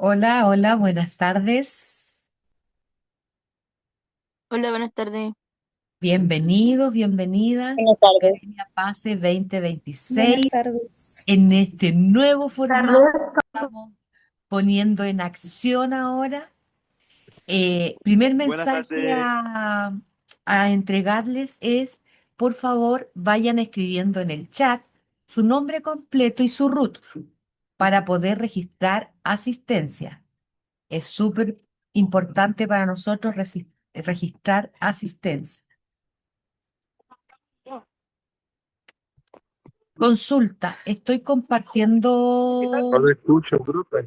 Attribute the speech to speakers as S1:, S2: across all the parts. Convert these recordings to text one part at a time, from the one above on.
S1: Hola, hola, buenas tardes.
S2: Hola, buenas tardes.
S1: Bienvenidos, bienvenidas
S3: Buenas
S1: a
S3: tardes.
S1: Academia PASE
S3: Buenas
S1: 2026
S3: tardes.
S1: en este nuevo formato
S3: Tardes.
S1: que estamos poniendo en acción ahora. Primer
S4: Buenas
S1: mensaje
S4: tardes.
S1: a entregarles es, por favor, vayan escribiendo en el chat su nombre completo y su root para poder registrar asistencia. Es súper importante para nosotros registrar asistencia. Consulta, estoy
S4: No
S1: compartiendo.
S4: lo escucho, bruto.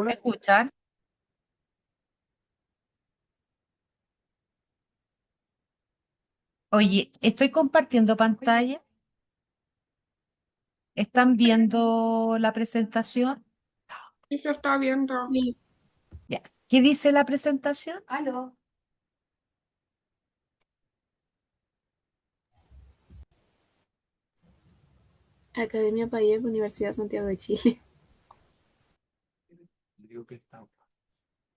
S1: ¿Me escuchan? Oye, estoy compartiendo pantalla. ¿Están viendo la presentación?
S3: Sí, se está viendo. Sí.
S1: Ya. ¿Qué dice la presentación? Aló.
S3: Academia Payet, Universidad Santiago de Chile.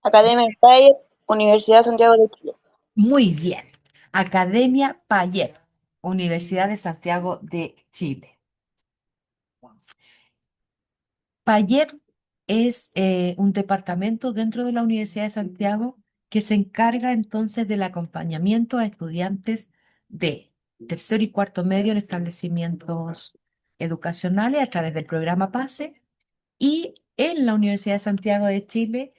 S3: Academia Payet, Universidad Santiago de Chile.
S1: Muy bien. Academia Payet, Universidad de Santiago de Chile. Payet es un departamento dentro de la Universidad de Santiago que se encarga entonces del acompañamiento a estudiantes de tercero y cuarto medio en establecimientos educacionales a través del programa PASE y en la Universidad de Santiago de Chile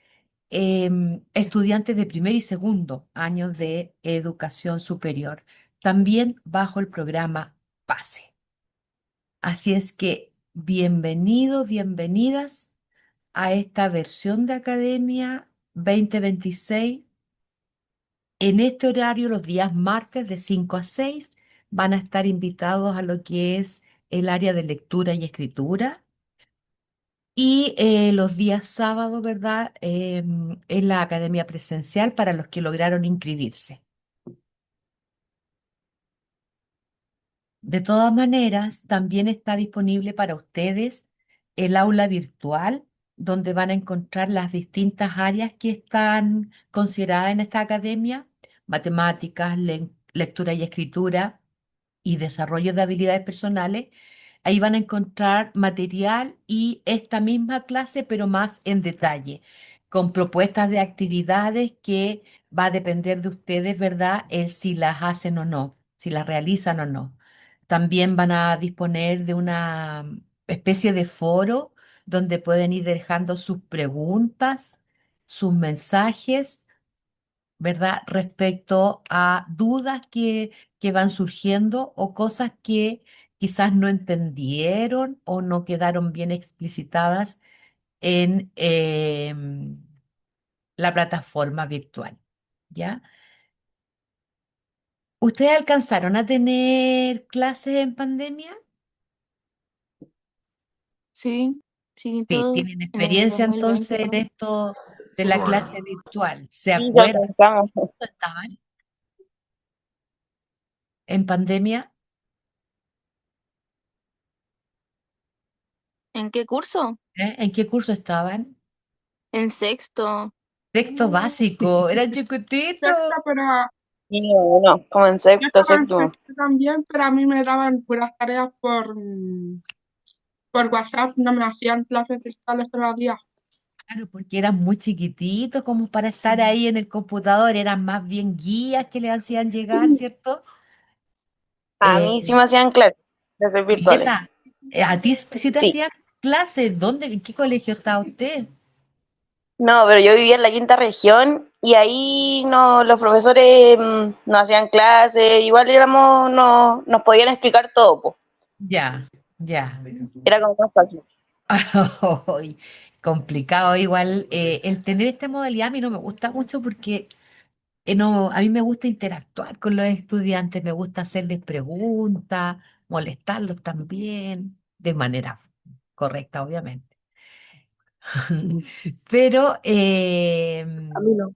S1: estudiantes de primer y segundo años de educación superior, también bajo el programa PASE. Así es que bienvenidos, bienvenidas a esta versión de Academia 2026. En este horario, los días martes de 5 a 6, van a estar invitados a lo que es el área de lectura y escritura. Y los días sábados, ¿verdad? En la academia presencial para los que lograron inscribirse. De todas maneras, también está disponible para ustedes el aula virtual, donde van a encontrar las distintas áreas que están consideradas en esta academia: matemáticas, lectura y escritura y desarrollo de habilidades personales. Ahí van a encontrar material y esta misma clase, pero más en detalle, con propuestas de actividades que va a depender de ustedes, ¿verdad? El si las hacen o no, si las realizan o no. También van a disponer de una especie de foro donde pueden ir dejando sus preguntas, sus mensajes, ¿verdad? Respecto a dudas que van surgiendo o cosas que quizás no entendieron o no quedaron bien explicitadas en la plataforma virtual, ¿ya? ¿Ustedes alcanzaron a tener clases en pandemia?
S2: Sí, sí,
S1: Sí,
S2: todo
S1: tienen
S2: en el
S1: experiencia entonces
S2: 2020.
S1: en esto de la clase virtual. ¿Se
S3: Sí, ya
S1: acuerdan
S3: alcanzamos.
S1: cómo estaban en pandemia?
S2: ¿En qué curso?
S1: ¿En qué curso estaban?
S2: En sexto.
S1: Texto básico, era chiquitito.
S3: Sexto, pero sí, no, como en
S4: Yo
S3: sexto,
S4: estaba en
S3: séptimo.
S4: sexto también, pero a mí me daban puras tareas por WhatsApp, no me hacían clases virtuales todavía.
S1: Claro, porque eran muy chiquititos como para estar ahí en el computador, eran más bien guías que le hacían llegar, ¿cierto?
S3: A mí sí
S1: Eh,
S3: me hacían clases virtuales.
S1: Julieta, ¿a ti sí te
S3: Sí.
S1: hacían clases? ¿Dónde, en qué colegio está usted?
S3: No, pero yo vivía en la quinta región y ahí no, los profesores no hacían clases, igual éramos, no, nos podían explicar todo, pues.
S1: Ya, ya.
S3: Era como más fácil.
S1: Ay, complicado igual. El tener esta modalidad a mí no me gusta mucho porque no, a mí me gusta interactuar con los estudiantes, me gusta hacerles preguntas, molestarlos también, de manera correcta, obviamente. Pero
S3: A mí no.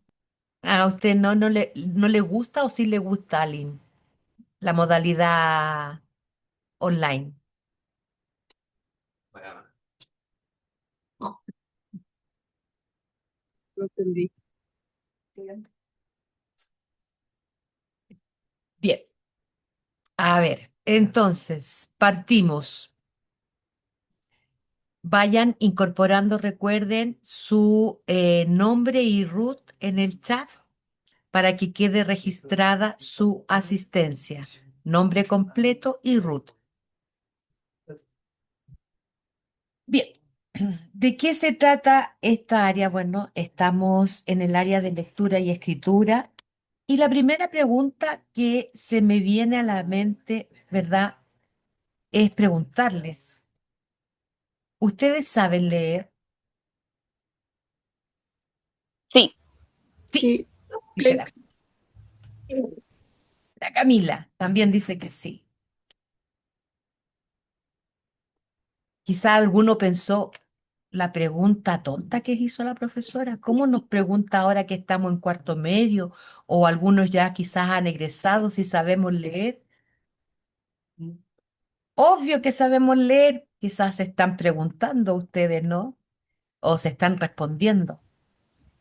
S1: a usted no le gusta o sí le gusta, Aline, la modalidad online.
S4: No entendí.
S1: Bien, a ver, entonces, partimos. Vayan incorporando, recuerden, su nombre y root en el chat para que quede registrada su asistencia. Nombre completo y root. Bien, ¿de qué se trata esta área? Bueno, estamos en el área de lectura y escritura. Y la primera pregunta que se me viene a la mente, ¿verdad? Es preguntarles, ¿ustedes saben leer?
S3: Sí,
S1: Sí,
S4: Sí,
S1: dice la Camila, también dice que sí. Quizá alguno pensó la pregunta tonta que hizo la profesora. ¿Cómo nos pregunta ahora que estamos en cuarto medio? O algunos ya quizás han egresado si sabemos leer. Obvio que sabemos leer. Quizás se están preguntando ustedes, ¿no? O se están respondiendo.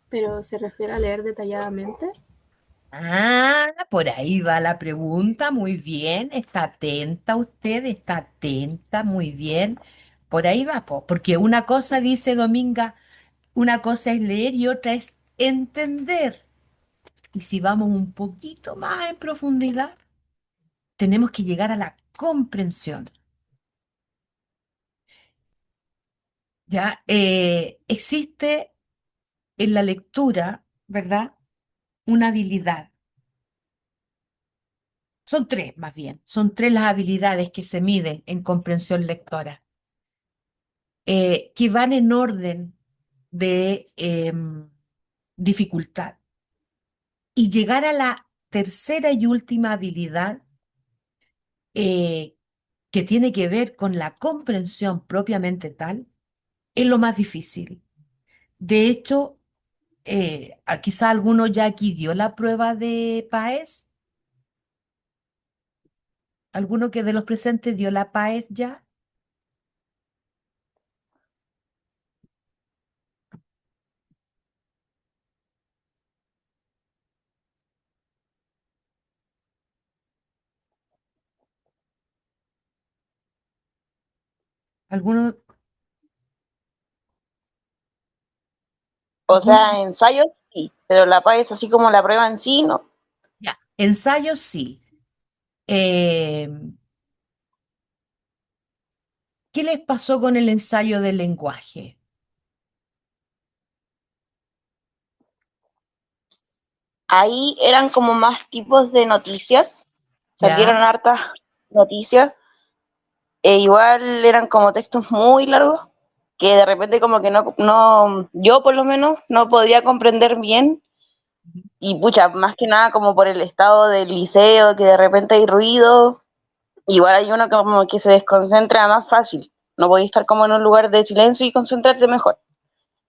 S5: pero se refiere a leer detalladamente.
S1: Ah, por ahí va la pregunta. Muy bien. Está atenta usted, está atenta, muy bien. Por ahí va, porque una cosa dice Dominga. Una cosa es leer y otra es entender. Y si vamos un poquito más en profundidad, tenemos que llegar a la comprensión. ¿Ya? Existe en la lectura, ¿verdad? Una habilidad. Son tres, más bien. Son tres las habilidades que se miden en comprensión lectora, que van en orden de dificultad. Y llegar a la tercera y última habilidad eh, que tiene que ver con la comprensión propiamente tal, es lo más difícil. De hecho, quizá alguno ya aquí dio la prueba de PAES, alguno que de los presentes dio la PAES ya. ¿Alguno,
S3: o
S1: alguno?
S3: sea, ensayos sí, pero la PA es así como la prueba en sí, no.
S1: Ya, ensayos sí. Eh, ¿Qué les pasó con el ensayo del lenguaje?
S3: Ahí eran como más tipos de noticias, salieron
S1: ¿Ya?
S3: hartas noticias, e igual eran como textos muy largos, que de repente como que no, yo por lo menos no podía comprender bien, y pucha, más que nada como por el estado del liceo, que de repente hay ruido, igual hay uno como que se desconcentra más fácil, no podía estar como en un lugar de silencio y concentrarte mejor.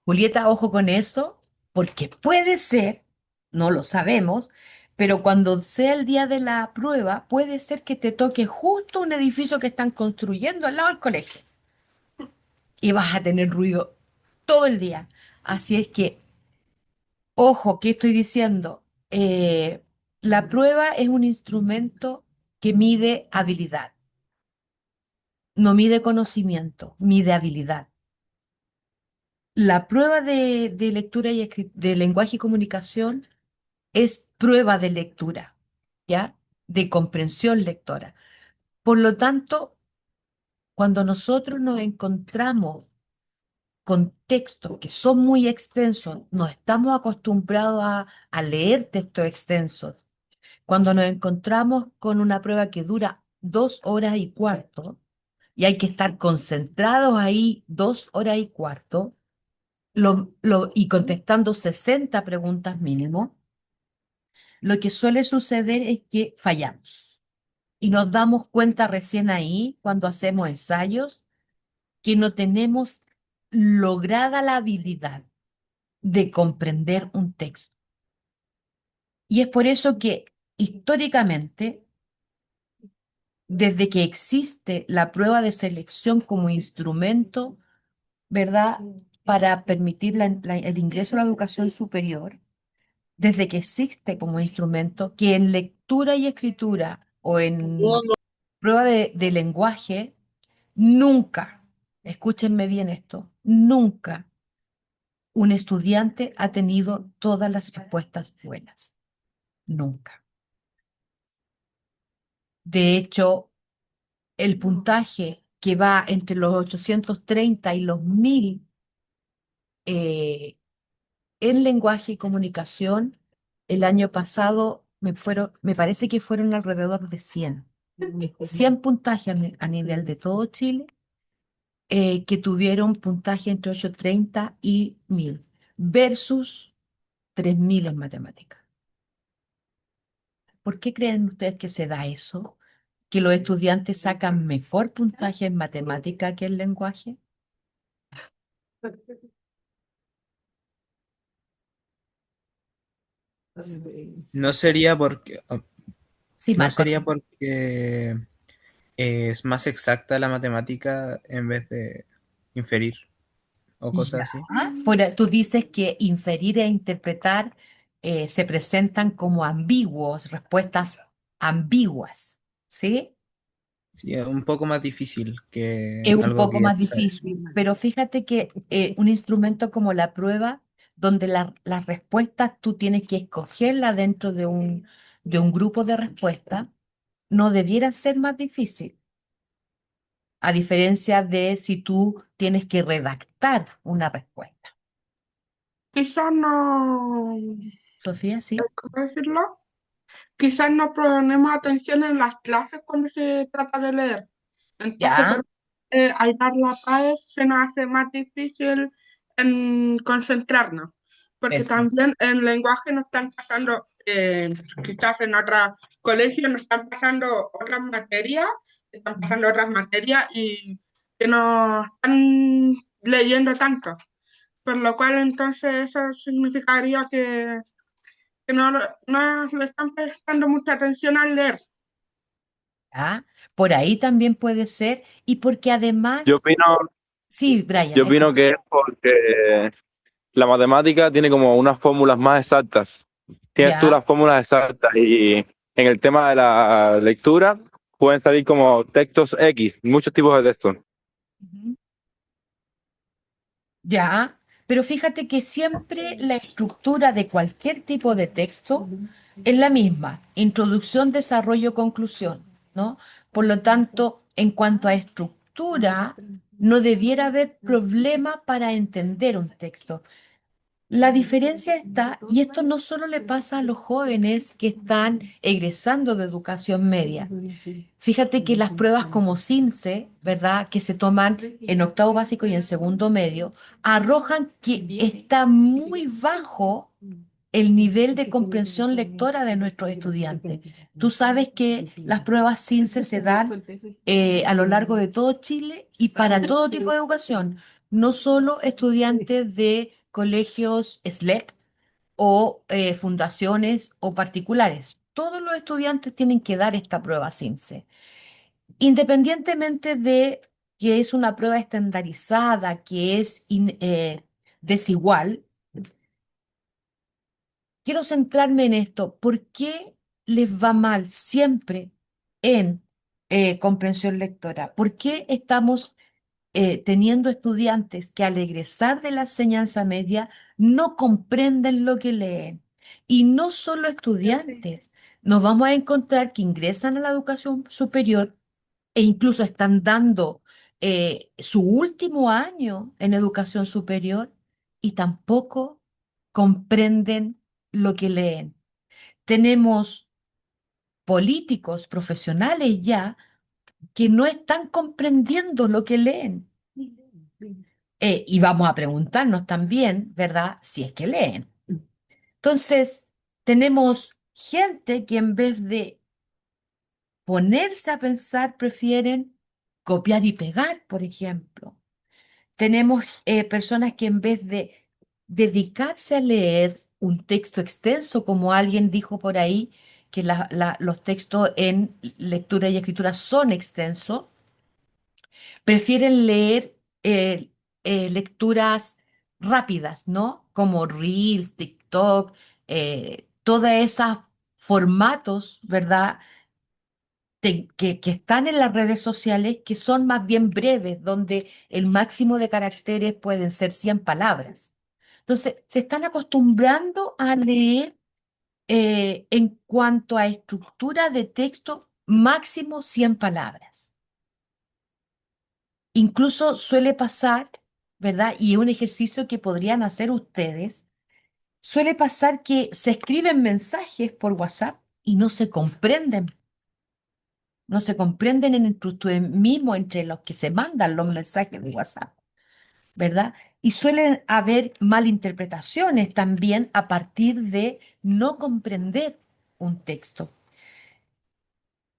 S1: Julieta, ojo con eso, porque puede ser, no lo sabemos, pero cuando sea el día de la prueba, puede ser que te toque justo un edificio que están construyendo al lado del colegio y vas a tener ruido todo el día. Así es que, ojo, ¿qué estoy diciendo? La prueba es un instrumento que mide habilidad, no mide conocimiento, mide habilidad. La prueba de lectura y de lenguaje y comunicación es prueba de lectura, ¿ya? De comprensión lectora. Por lo tanto, cuando nosotros nos encontramos con textos que son muy extensos, no estamos acostumbrados a leer textos extensos. Cuando nos encontramos con una prueba que dura 2 horas y cuarto, y hay que estar concentrados ahí 2 horas y cuarto, y contestando 60 preguntas mínimo, lo que suele suceder es que fallamos. Y nos damos cuenta recién ahí, cuando hacemos ensayos, que no tenemos lograda la habilidad de comprender un texto. Y es por eso que históricamente, desde que existe la prueba de selección como instrumento, ¿verdad? para permitir el ingreso a la educación superior, desde que existe como instrumento, que en lectura y escritura o en prueba de lenguaje, nunca, escúchenme bien esto, nunca un estudiante ha tenido todas las respuestas buenas. Nunca. De hecho, el puntaje que va entre los 830 y los 1000 eh, en lenguaje y comunicación, el año pasado me parece que fueron alrededor de 100. 100 puntajes a nivel de todo Chile, que tuvieron puntaje entre 830 y 1000 versus 3000 en matemáticas. ¿Por qué creen ustedes que se da eso? ¿Que los estudiantes sacan mejor puntaje en matemática que en lenguaje?
S6: No sería porque,
S1: Sí,
S6: no
S1: Marco.
S6: sería porque es más exacta la matemática en vez de inferir o cosas así.
S1: Tú dices que inferir e interpretar se presentan como ambiguos, respuestas ambiguas, ¿sí?
S6: Sí, es un poco más difícil que
S1: Es un
S6: algo
S1: poco
S6: que ya
S1: más
S6: se sabe.
S1: difícil, pero fíjate que un instrumento como la prueba, donde las respuestas tú tienes que escogerla dentro de un grupo de respuestas, no debiera ser más difícil, a diferencia de si tú tienes que redactar una respuesta.
S4: Quizás no,
S1: Sofía, ¿sí?
S4: ¿cómo decirlo? Quizás no ponemos atención en las clases cuando se trata de leer. Entonces,
S1: Ya.
S4: al dar la paz se nos hace más difícil en concentrarnos, porque
S1: Perfecto.
S4: también en lenguaje nos están pasando, quizás en otros colegios nos están pasando otras materias y que no están leyendo tanto, por lo cual entonces eso significaría que no le están prestando mucha atención al leer.
S1: ¿Ya? Por ahí también puede ser, y porque
S7: Yo
S1: además,
S7: opino,
S1: sí, Brian,
S7: yo opino
S1: escucha.
S7: que es porque la matemática tiene como unas fórmulas más exactas. Tienes tú
S1: Ya.
S7: las fórmulas exactas y en el tema de la lectura pueden salir como textos X, muchos tipos de textos.
S1: Ujú. Ya, pero fíjate que siempre la estructura de cualquier tipo de texto es la misma, introducción, desarrollo, conclusión, ¿no? Por lo tanto, en cuanto a estructura, no debiera haber problema para entender un texto. La diferencia está, y esto no solo le pasa a los jóvenes que están egresando de educación media. Fíjate que las pruebas como CINCE, ¿verdad? Que se toman en octavo básico y en segundo medio, arrojan que está muy bajo el nivel de comprensión lectora de nuestros estudiantes. Tú sabes que las pruebas CINCE se dan a lo largo de todo Chile y para todo tipo de educación, no solo estudiantes de colegios SLEP o fundaciones o particulares. Todos los estudiantes tienen que dar esta prueba CINCE. Independientemente de que es una prueba estandarizada, que es desigual, quiero centrarme en esto. ¿Por qué les va mal siempre en comprensión lectora? ¿Por qué estamos teniendo estudiantes que al egresar de la enseñanza media no comprenden lo que leen? Y no solo estudiantes, nos vamos a encontrar que ingresan a la educación superior e incluso están dando su último año en educación superior y tampoco comprenden lo que leen. Tenemos políticos profesionales ya que no están comprendiendo lo que leen. Y vamos a preguntarnos también, ¿verdad? Si es que leen. Entonces, tenemos gente que en vez de ponerse a pensar, prefieren copiar y pegar, por ejemplo. Tenemos personas que en vez de dedicarse a leer un texto extenso, como alguien dijo por ahí, que los textos en lectura y escritura son extensos, prefieren leer lecturas rápidas, ¿no? Como Reels, TikTok, todos esos formatos, ¿verdad? Que están en las redes sociales, que son más bien breves, donde el máximo de caracteres pueden ser 100 palabras. Entonces, se están acostumbrando a leer en cuanto a estructura de texto, máximo 100 palabras. Incluso suele pasar, ¿verdad? Y es un ejercicio que podrían hacer ustedes. Suele pasar que se escriben mensajes por WhatsApp y no se comprenden. No se comprenden mismo entre los que se mandan los mensajes de WhatsApp, ¿verdad? Y suelen haber malinterpretaciones también a partir de no comprender un texto.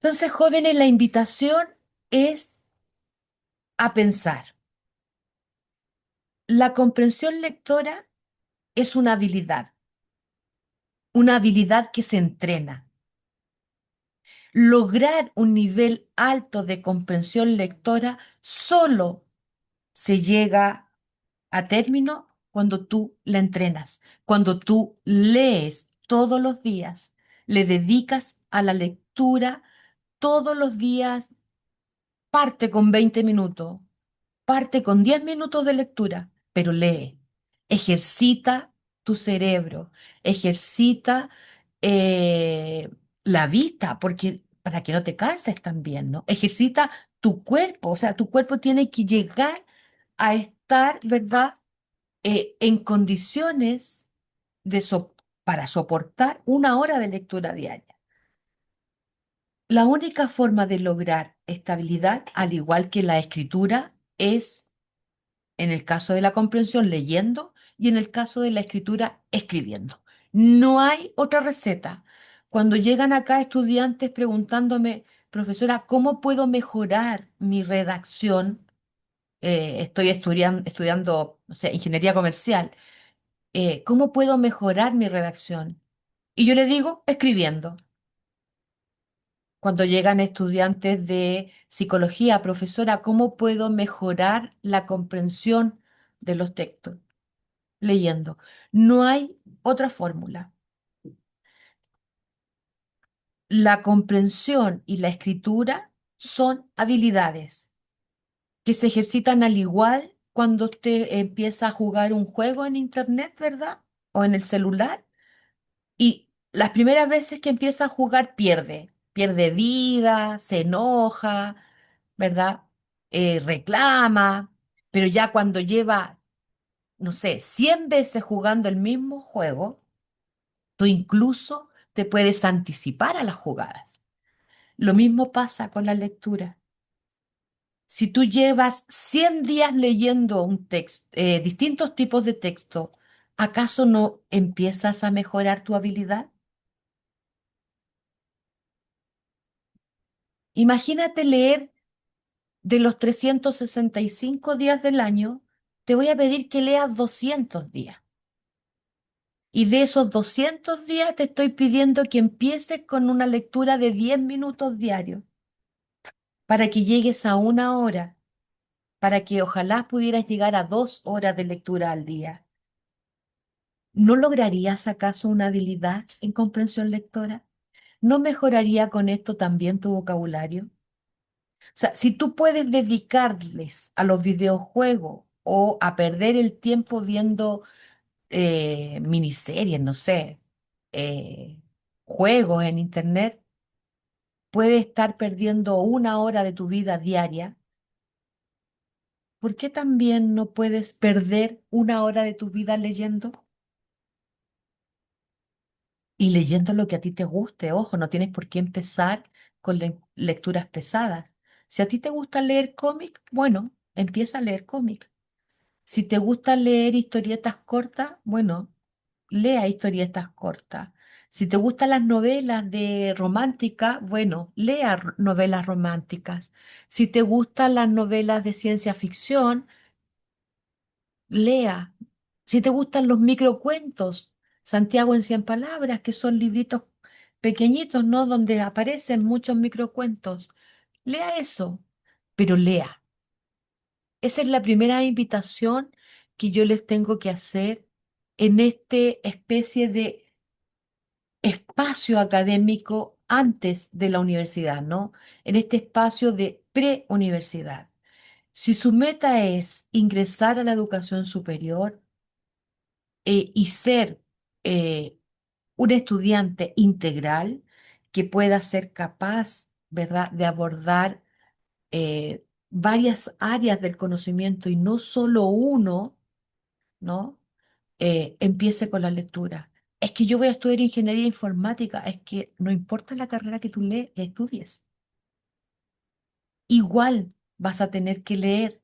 S1: Entonces, jóvenes, la invitación es a pensar. La comprensión lectora es una habilidad que se entrena. Lograr un nivel alto de comprensión lectora solo se llega a término cuando tú la entrenas, cuando tú lees todos los días, le dedicas a la lectura todos los días, parte con 20 minutos, parte con 10 minutos de lectura, pero lee, ejercita tu cerebro, ejercita eh, la vista, porque para que no te canses también, ¿no? Ejercita tu cuerpo, o sea, tu cuerpo tiene que llegar a estar, ¿verdad? En condiciones para soportar 1 hora de lectura diaria. La única forma de lograr estabilidad, al igual que la escritura, es en el caso de la comprensión leyendo y en el caso de la escritura escribiendo. No hay otra receta. Cuando llegan acá estudiantes preguntándome, profesora, ¿cómo puedo mejorar mi redacción? Estoy estudiando, no sé, ingeniería comercial. ¿Cómo puedo mejorar mi redacción? Y yo le digo, escribiendo. Cuando llegan estudiantes de psicología, profesora, ¿cómo puedo mejorar la comprensión de los textos? Leyendo. No hay otra fórmula. La comprensión y la escritura son habilidades que se ejercitan al igual cuando usted empieza a jugar un juego en internet, ¿verdad? O en el celular. Y las primeras veces que empieza a jugar pierde vida, se enoja, ¿verdad? Reclama, pero ya cuando lleva, no sé, 100 veces jugando el mismo juego, tú incluso te puedes anticipar a las jugadas. Lo mismo pasa con la lectura. Si tú llevas 100 días leyendo un texto, distintos tipos de texto, ¿acaso no empiezas a mejorar tu habilidad? Imagínate leer de los 365 días del año, te voy a pedir que leas 200 días. Y de esos 200 días te estoy pidiendo que empieces con una lectura de 10 minutos diarios para que llegues a 1 hora, para que ojalá pudieras llegar a 2 horas de lectura al día. ¿No lograrías acaso una habilidad en comprensión lectora? ¿No mejoraría con esto también tu vocabulario? O sea, si tú puedes dedicarles a los videojuegos o a perder el tiempo viendo miniseries, no sé, eh, juegos en internet, puedes estar perdiendo 1 hora de tu vida diaria. ¿Por qué también no puedes perder 1 hora de tu vida leyendo? Y leyendo lo que a ti te guste, ojo, no tienes por qué empezar con lecturas pesadas. Si a ti te gusta leer cómic, bueno, empieza a leer cómic. Si te gusta leer historietas cortas, bueno, lea historietas cortas. Si te gustan las novelas de romántica, bueno, lea novelas románticas. Si te gustan las novelas de ciencia ficción, lea. Si te gustan los microcuentos, Santiago en 100 palabras, que son libritos pequeñitos, ¿no? Donde aparecen muchos microcuentos. Lea eso, pero lea. Esa es la primera invitación que yo les tengo que hacer en este especie de espacio académico antes de la universidad, ¿no? En este espacio de preuniversidad. Si su meta es ingresar a la educación superior y ser eh, un estudiante integral que pueda ser capaz, ¿verdad?, de abordar varias áreas del conocimiento y no solo uno, ¿no? Empiece con la lectura. Es que yo voy a estudiar ingeniería informática, es que no importa la carrera que tú estudies, igual vas a tener que leer,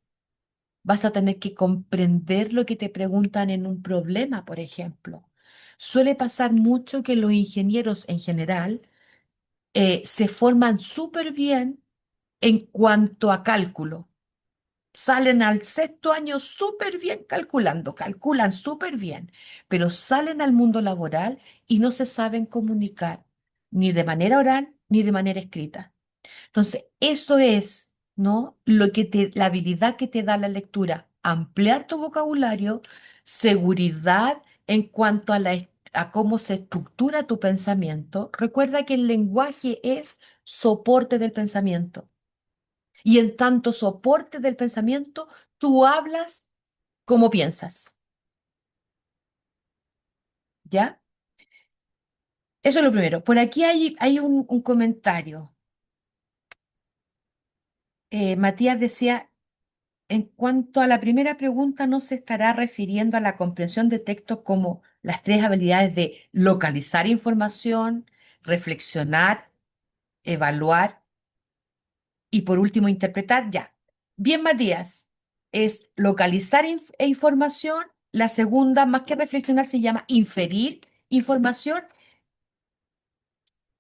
S1: vas a tener que comprender lo que te preguntan en un problema, por ejemplo. Suele pasar mucho que los ingenieros en general se forman súper bien en cuanto a cálculo. Salen al sexto año súper bien calculando, calculan súper bien, pero salen al mundo laboral y no se saben comunicar, ni de manera oral ni de manera escrita. Entonces, eso es, ¿no? La habilidad que te da la lectura, ampliar tu vocabulario, seguridad en cuanto a cómo se estructura tu pensamiento. Recuerda que el lenguaje es soporte del pensamiento. Y en tanto soporte del pensamiento, tú hablas como piensas. ¿Ya? Eso es lo primero. Por aquí hay un comentario. Matías decía, en cuanto a la primera pregunta, no se estará refiriendo a la comprensión de texto como las tres habilidades de localizar información, reflexionar, evaluar y por último interpretar. Ya. Bien, Matías, es localizar información. La segunda, más que reflexionar, se llama inferir información.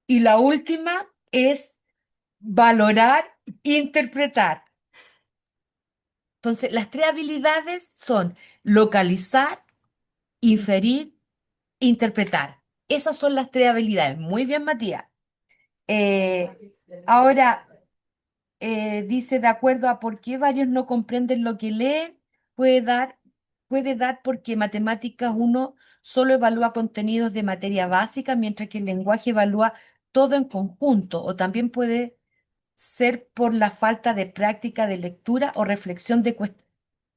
S1: Y la última es valorar, interpretar. Entonces, las tres habilidades son localizar, inferir, interpretar. Esas son las tres habilidades. Muy bien, Matías. Ahora, dice, de acuerdo a por qué varios no comprenden lo que leen, puede dar, puede dar porque matemáticas uno solo evalúa contenidos de materia básica, mientras que el lenguaje evalúa todo en conjunto, o también puede ser por la falta de práctica de lectura o reflexión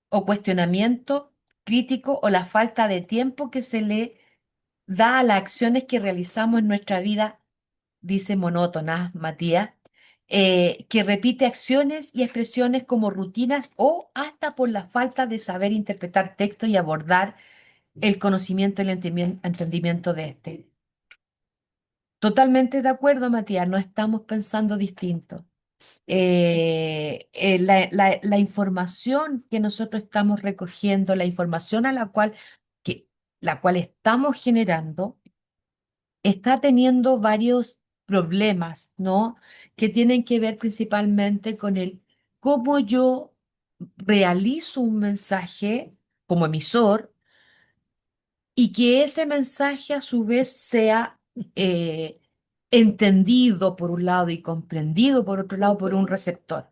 S1: o cuestionamiento crítico o la falta de tiempo que se le da a las acciones que realizamos en nuestra vida, dice monótonas, Matías, que repite acciones y expresiones como rutinas o hasta por la falta de saber interpretar texto y abordar el conocimiento y el entendimiento de este. Totalmente de acuerdo, Matías, no estamos pensando distinto. La información que nosotros estamos recogiendo, la información la cual estamos generando, está teniendo varios problemas, ¿no? Que tienen que ver principalmente con el cómo yo realizo un mensaje como emisor y que ese mensaje a su vez sea entendido por un lado y comprendido por otro lado por un receptor.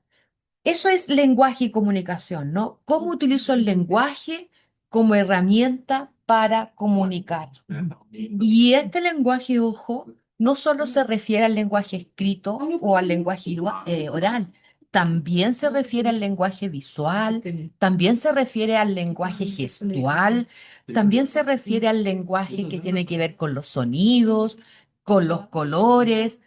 S1: Eso es lenguaje y comunicación, ¿no? ¿Cómo utilizo el lenguaje como herramienta para comunicar? Y este lenguaje, ojo, no solo se refiere al lenguaje escrito o al lenguaje oral, también se refiere al lenguaje visual, también se refiere al lenguaje gestual, también se refiere al lenguaje que tiene que ver con los sonidos, con los colores.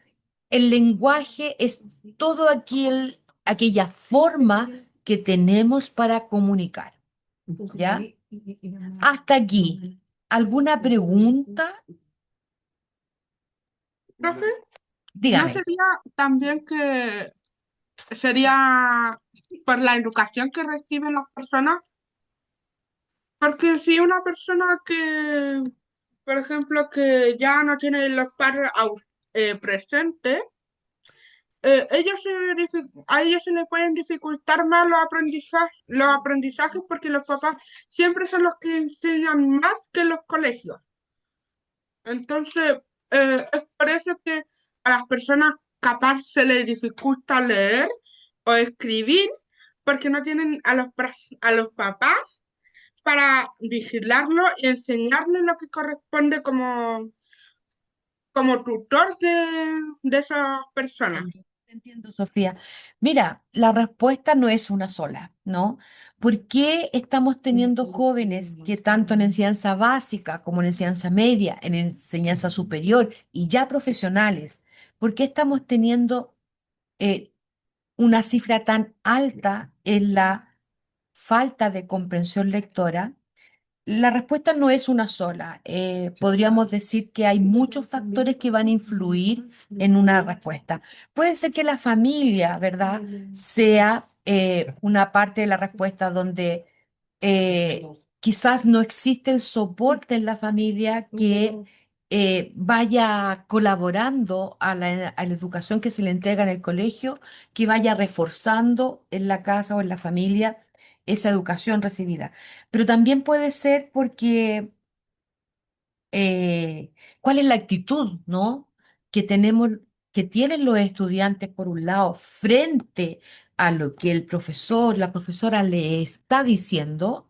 S1: El lenguaje es todo aquella forma que tenemos para comunicar, ¿ya? Hasta aquí. ¿Alguna pregunta?
S4: Profe, ¿no
S1: Dígame.
S4: sería también que sería por la educación que reciben las personas? Porque si una persona que, por ejemplo, que ya no tiene los padres presentes, a ellos se les pueden dificultar más los aprendizajes porque los papás siempre son los que enseñan más que los colegios. Entonces, es por eso que a las personas capaz se les dificulta leer o escribir porque no tienen a los papás para vigilarlo y enseñarle lo que corresponde como tutor de esas personas.
S1: Entiendo, Sofía. Mira, la respuesta no es una sola, ¿no? ¿Por qué estamos teniendo jóvenes que tanto en enseñanza básica como en enseñanza media, en enseñanza superior y ya profesionales, por qué estamos teniendo eh, una cifra tan alta en la falta de comprensión lectora? La respuesta no es una sola. Podríamos decir que hay muchos factores que van a influir en una respuesta. Puede ser que la familia, ¿verdad?, sea una parte de la respuesta donde eh, quizás no existe el soporte en la familia que vaya colaborando a la educación que se le entrega en el colegio, que vaya reforzando en la casa o en la familia esa educación recibida. Pero también puede ser porque, ¿cuál es la actitud, ¿no? Que tenemos, que tienen los estudiantes, por un lado, frente a lo que el profesor, la profesora le está diciendo?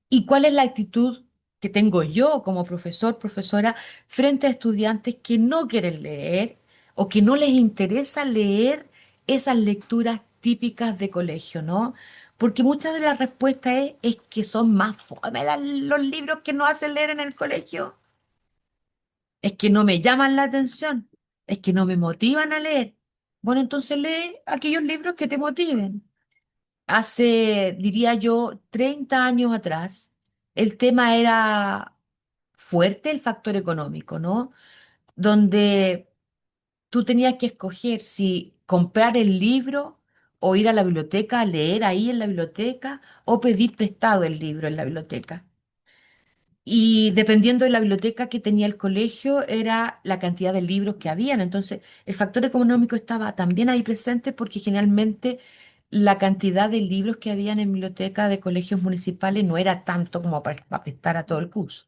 S1: ¿Y cuál es la actitud que tengo yo como profesor, profesora, frente a estudiantes que no quieren leer o que no les interesa leer esas lecturas típicas de colegio, ¿no? Porque muchas de las respuestas es que son más fome los libros que nos hacen leer en el colegio. Es que no me llaman la atención, es que no me motivan a leer. Bueno, entonces lee aquellos libros que te motiven. Hace, diría yo, 30 años atrás, el tema era fuerte, el factor económico, ¿no? Donde tú tenías que escoger si comprar el libro o ir a la biblioteca a leer ahí en la biblioteca o pedir prestado el libro en la biblioteca. Y dependiendo de la biblioteca que tenía el colegio, era la cantidad de libros que habían. Entonces, el factor económico estaba también ahí presente porque generalmente la cantidad de libros que habían en biblioteca de colegios municipales no era tanto como para prestar a todo el curso.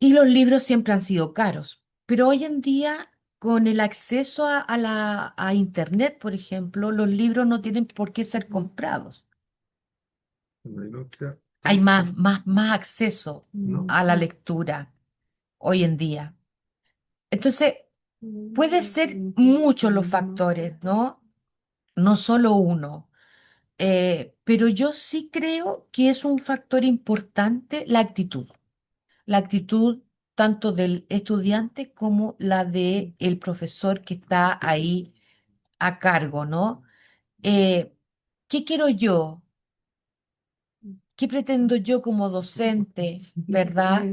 S1: Y los libros siempre han sido caros. Pero hoy en día, con el acceso a Internet, por ejemplo, los libros no tienen por qué ser comprados. Hay más acceso a la lectura hoy en día. Entonces, puede ser muchos los factores, ¿no? No solo uno. Pero yo sí creo que es un factor importante la actitud. La actitud tanto del estudiante como la del profesor que está ahí a cargo, ¿no? Eh, ¿Qué quiero yo? ¿Qué pretendo yo como docente, verdad?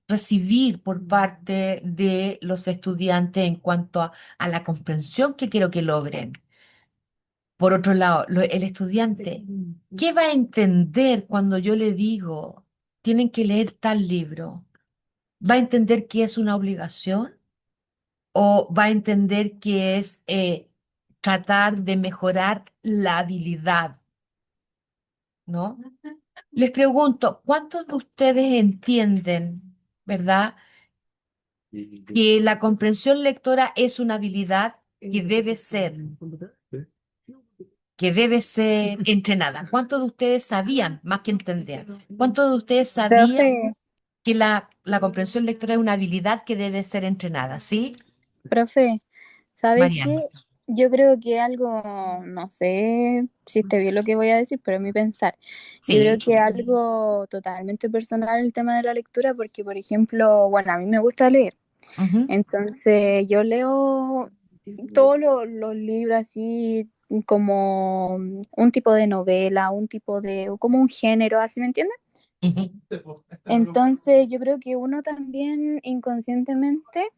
S1: Recibir por parte de los estudiantes en cuanto a la comprensión que quiero que logren. Por otro lado, el estudiante, ¿qué va a entender cuando yo le digo, tienen que leer tal libro? ¿Va a entender que es una obligación o va a entender que es tratar de mejorar la habilidad, ¿no? Les pregunto, ¿cuántos de ustedes entienden, verdad, que la comprensión lectora es una habilidad que debe ser entrenada? ¿Cuántos de ustedes sabían, más que entender? ¿Cuántos de ustedes sabían
S8: Profe,
S1: que la comprensión lectora es una habilidad que debe ser entrenada? ¿Sí,
S8: profe, ¿sabe
S1: Mariana?
S8: qué? Yo creo que algo, no sé si esté bien lo que voy a decir, pero es mi pensar. Yo creo
S1: Sí.
S8: que algo totalmente personal el tema de la lectura, porque, por ejemplo, bueno, a mí me gusta leer.
S1: Ujú,
S8: Entonces, yo leo todos los libros así como un tipo de novela, un tipo de, como un género, ¿así me entiendes?
S1: ujú,
S8: Entonces, yo creo que uno también inconscientemente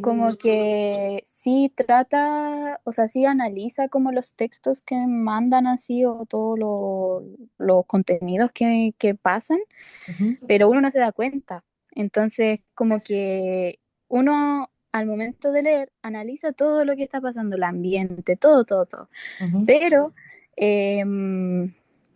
S8: como que sí trata, o sea, sí analiza como los textos que mandan así o todos los contenidos que pasan,
S1: ujú,
S8: pero uno no se da cuenta. Entonces, como que uno al momento de leer analiza todo lo que está pasando, el ambiente, todo, todo, todo.
S1: ujú.
S8: Pero em,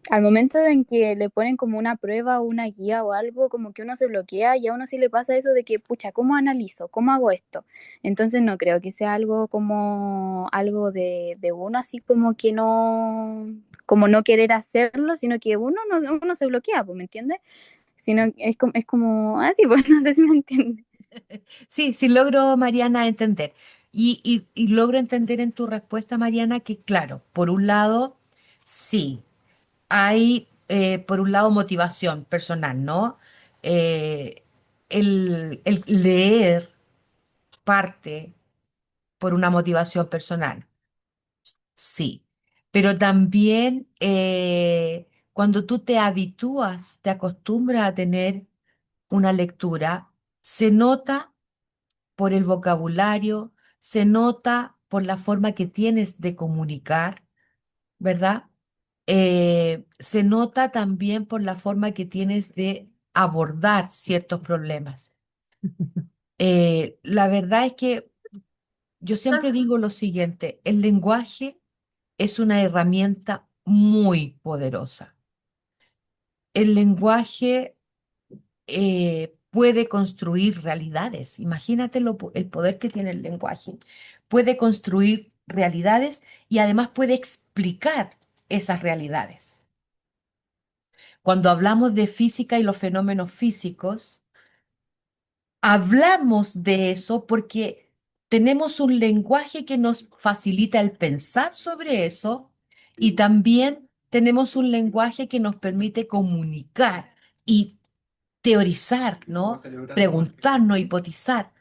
S8: Al momento en que le ponen como una prueba o una guía o algo, como que uno se bloquea y a uno sí le pasa eso de que, pucha, ¿cómo analizo? ¿Cómo hago esto? Entonces no creo que sea algo como algo de uno, así como que no, como no querer hacerlo, sino que uno, no, uno se bloquea, pues, ¿me entiendes? Sino es como, así, pues no sé si me entiende.
S1: Sí, sí logro, Mariana, entender. Y logro entender en tu respuesta, Mariana, que claro, por un lado, sí, hay, por un lado, motivación personal, ¿no? Eh, el leer parte por una motivación personal, sí. Pero también cuando tú te habitúas, te acostumbras a tener una lectura, se nota por el vocabulario, se nota por la forma que tienes de comunicar, ¿verdad? Se nota también por la forma que tienes de abordar ciertos problemas. La verdad es que yo siempre digo lo siguiente, el lenguaje es una herramienta muy poderosa. El lenguaje puede construir realidades. Imagínate el poder que tiene el lenguaje. Puede construir realidades y además puede explicar esas realidades. Cuando hablamos de física y los fenómenos físicos, hablamos de eso porque tenemos un lenguaje que nos facilita el pensar sobre eso y también tenemos un lenguaje que nos permite comunicar y teorizar, ¿no? Preguntarnos, hipotizar.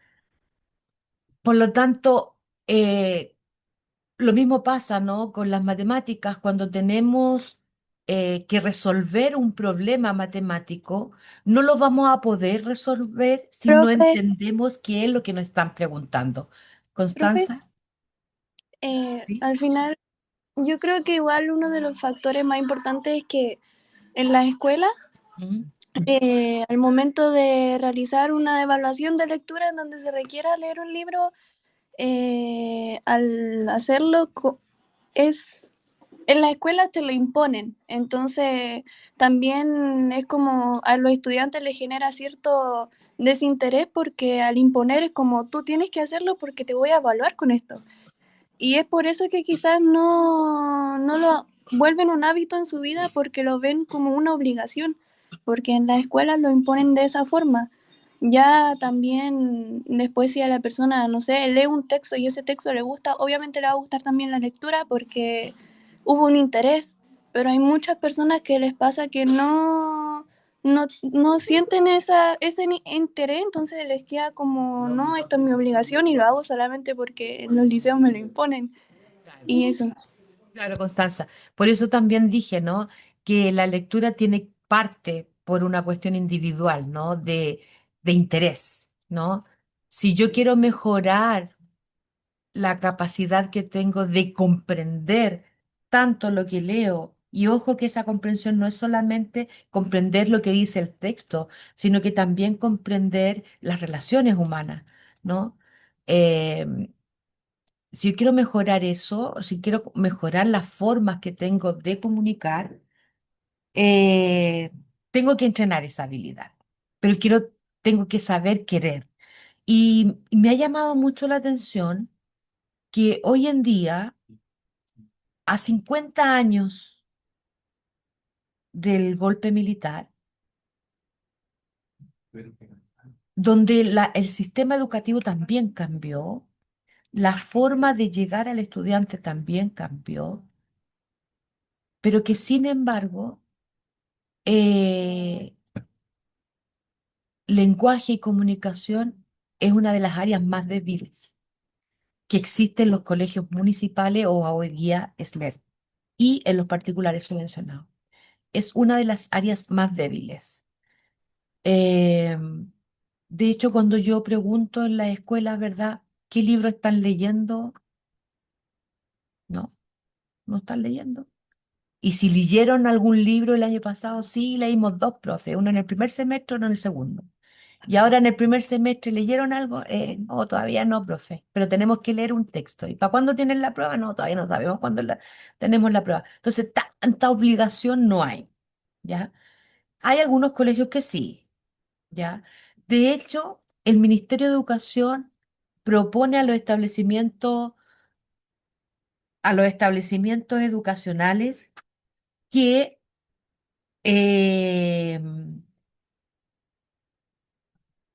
S1: Por lo tanto, lo mismo pasa, ¿no? Con las matemáticas, cuando tenemos que resolver un problema matemático, no lo vamos a poder resolver si no
S9: Profe,
S1: entendemos qué es lo que nos están preguntando.
S9: profe,
S1: Constanza, ¿sí?
S9: al final yo creo que igual uno de los factores más importantes es que en la escuela,
S1: Ujú.
S9: al momento de realizar una evaluación de lectura en donde se requiera leer un libro, al hacerlo es en la escuela te lo imponen, entonces también es como a los estudiantes les genera cierto desinterés porque al imponer es como tú tienes que hacerlo porque te voy a evaluar con esto. Y es por eso que quizás no lo vuelven un hábito en su vida porque lo ven como una obligación, porque en la escuela lo imponen de esa forma. Ya también después si a la persona, no sé, lee un texto y ese texto le gusta, obviamente le va a gustar también la lectura porque hubo un interés, pero hay muchas personas que les pasa que no sienten ese interés, entonces les queda como, no, esto es mi obligación y lo hago solamente porque en los liceos me lo imponen.
S1: Claro.
S9: Y eso.
S1: Claro, Constanza. Por eso también dije, ¿no? Que la lectura tiene parte por una cuestión individual, ¿no? De interés, ¿no? Si yo quiero mejorar la capacidad que tengo de comprender tanto lo que leo, y ojo que esa comprensión no es solamente comprender lo que dice el texto, sino que también comprender las relaciones humanas, ¿no? Em, si yo quiero mejorar eso, si quiero mejorar las formas que tengo de comunicar, eh, tengo que entrenar esa habilidad, pero tengo que saber querer. Y me ha llamado mucho la atención que hoy en día, a 50 años del golpe militar, donde el sistema educativo también cambió, la forma de llegar al estudiante también cambió, pero que sin embargo, eh, lenguaje y comunicación es una de las áreas más débiles que existen en los colegios municipales o hoy día SLED y en los particulares subvencionados. Es una de las áreas más débiles. Eh, de hecho, cuando yo pregunto en las escuelas, ¿verdad? ¿Qué libro están leyendo? No, no están leyendo. Y si leyeron algún libro el año pasado, sí, leímos dos, profe, uno en el primer semestre, uno en el segundo. Y ahora en el primer semestre, ¿leyeron algo? No, todavía no, profe, pero tenemos que leer un texto. ¿Y para cuándo tienen la prueba? No, todavía no sabemos cuándo tenemos la prueba. Entonces, tanta obligación no hay, ¿ya? Hay algunos colegios que sí, ¿ya? De hecho, el Ministerio de Educación propone a los establecimientos educacionales que eh,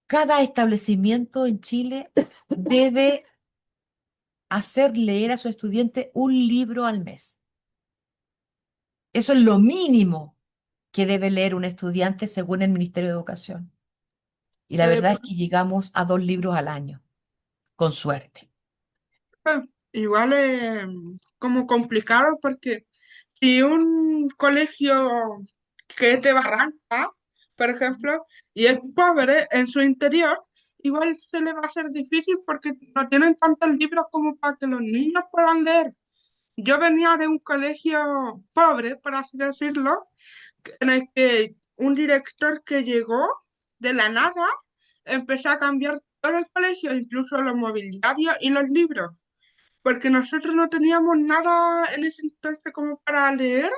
S1: cada establecimiento en Chile debe hacer leer a su estudiante un libro al mes. Eso es lo mínimo que debe leer un estudiante según el Ministerio de Educación. Y la verdad es que llegamos a 2 libros al año, con suerte.
S4: Igual es como complicado porque si un colegio que es de Barranca, por ejemplo, y es pobre en su interior, igual se le va a hacer difícil porque no tienen tantos libros como para que los niños puedan leer. Yo venía de un colegio pobre, por así decirlo, en el que un director que llegó de la nada empezó a cambiar todo el colegio, incluso los mobiliarios y los libros, porque nosotros no teníamos nada en ese entonces como para leer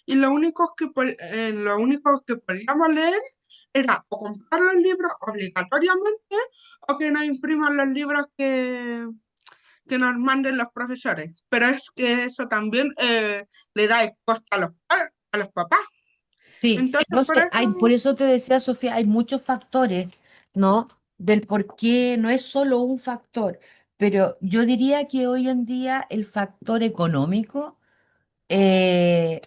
S4: y lo único que podíamos leer era o comprar los libros obligatoriamente o que nos impriman los libros que nos manden los profesores. Pero es que eso también le da el costo a los papás.
S1: Sí,
S4: Entonces, por
S1: entonces por
S4: eso,
S1: eso te decía, Sofía, hay muchos factores, ¿no? Del por qué no es solo un factor, pero yo diría que hoy en día el factor económico eh,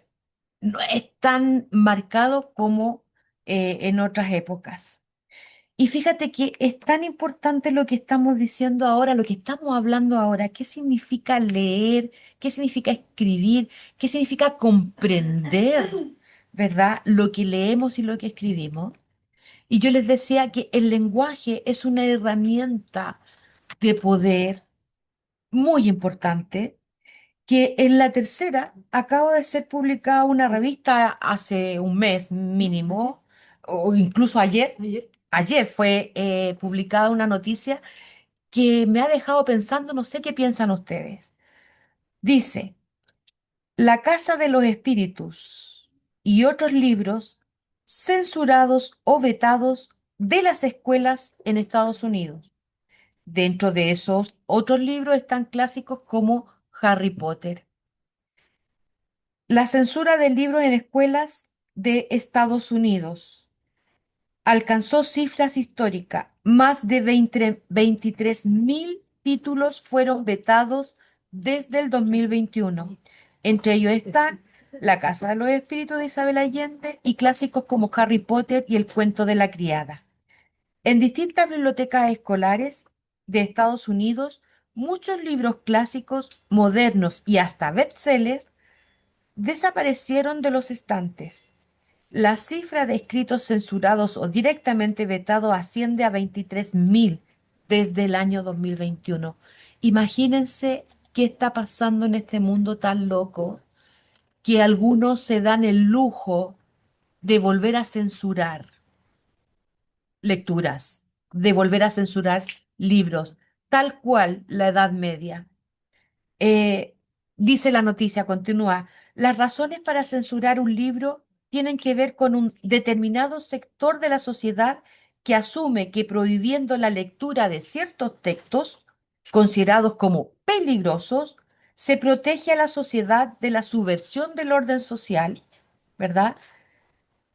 S1: no es tan marcado como en otras épocas. Y fíjate que es tan importante lo que estamos diciendo ahora, lo que estamos hablando ahora, qué significa leer, qué significa escribir, qué significa comprender, ¿verdad? Lo que leemos y lo que escribimos. Y yo les decía que el lenguaje es una herramienta de poder muy importante, que en la tercera acaba de ser publicada una revista hace un mes mínimo, o incluso ayer. Ayer fue publicada una noticia que me ha dejado pensando, no sé qué piensan ustedes. Dice, La Casa de los Espíritus y otros libros censurados o vetados de las escuelas en Estados Unidos. Dentro de esos otros libros están clásicos como Harry Potter. La censura de libros en escuelas de Estados Unidos alcanzó cifras históricas. Más de 23.000 títulos fueron vetados desde el 2021. Entre ellos están La Casa de los Espíritus de Isabel Allende y clásicos como Harry Potter y El cuento de la criada. En distintas bibliotecas escolares de Estados Unidos, muchos libros clásicos, modernos y hasta bestsellers desaparecieron de los estantes. La cifra de escritos censurados o directamente vetados asciende a 23.000 desde el año 2021. Imagínense qué está pasando en este mundo tan loco que algunos se dan el lujo de volver a censurar lecturas, de volver a censurar libros, tal cual la Edad Media. Eh, Dice la noticia, continúa, las razones para censurar un libro tienen que ver con un determinado sector de la sociedad que asume que prohibiendo la lectura de ciertos textos considerados como peligrosos, se protege a la sociedad de la subversión del orden social, ¿verdad?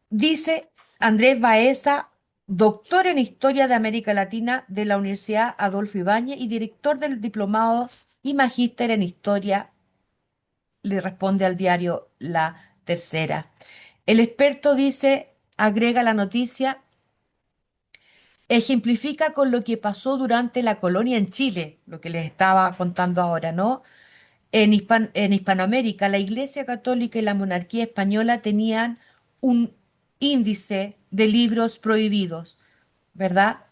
S1: Dice Andrés Baeza, doctor en Historia de América Latina de la Universidad Adolfo Ibáñez y director del diplomado y magíster en Historia, le responde al diario La Tercera. El experto dice, agrega la noticia, ejemplifica con lo que pasó durante la colonia en Chile, lo que les estaba contando ahora, ¿no? En Hispanoamérica, la Iglesia Católica y la monarquía española tenían un índice de libros prohibidos, ¿verdad?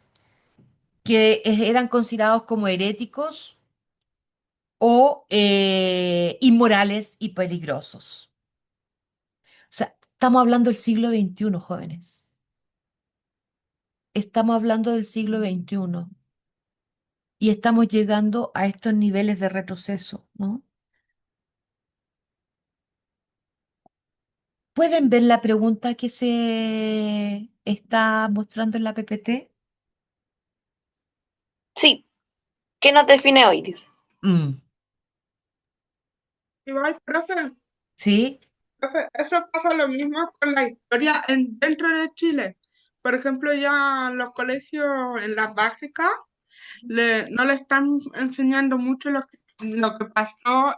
S1: Que eran considerados como heréticos o inmorales y peligrosos. O sea, estamos hablando del siglo XXI, jóvenes. estamos hablando del siglo XXI y estamos llegando a estos niveles de retroceso, ¿no? ¿Pueden ver la pregunta que se está mostrando en la PPT?
S3: Sí, ¿qué nos define hoy? Dice.
S1: Mm,
S4: Igual,
S1: ¿sí?
S4: profe, eso pasa lo mismo con la historia dentro de Chile. Por ejemplo, ya en los colegios, en las básicas, no le están enseñando mucho lo que pasó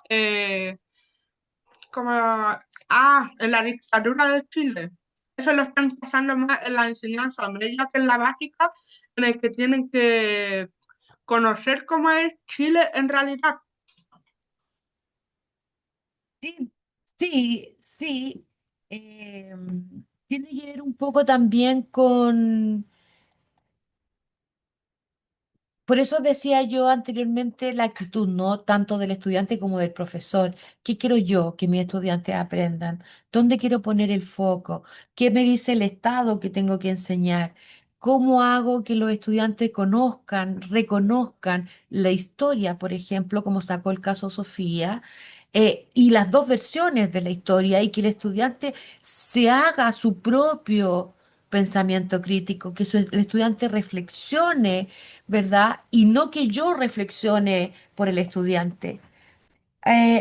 S4: como, en la dictadura de Chile. Eso lo están pasando más en la enseñanza media que en la básica, en el que tienen que conocer cómo es Chile en realidad.
S1: Sí, sí, sí. Tiene que ver un poco también con. Por eso decía yo anteriormente la actitud, no tanto del estudiante como del profesor. ¿Qué quiero yo que mis estudiantes aprendan? ¿Dónde quiero poner el foco? ¿Qué me dice el Estado que tengo que enseñar? ¿Cómo hago que los estudiantes conozcan, reconozcan la historia, por ejemplo, como sacó el caso Sofía, y las dos versiones de la historia y que el estudiante se haga su propio pensamiento crítico, que el estudiante reflexione, ¿verdad? Y no que yo reflexione por el estudiante.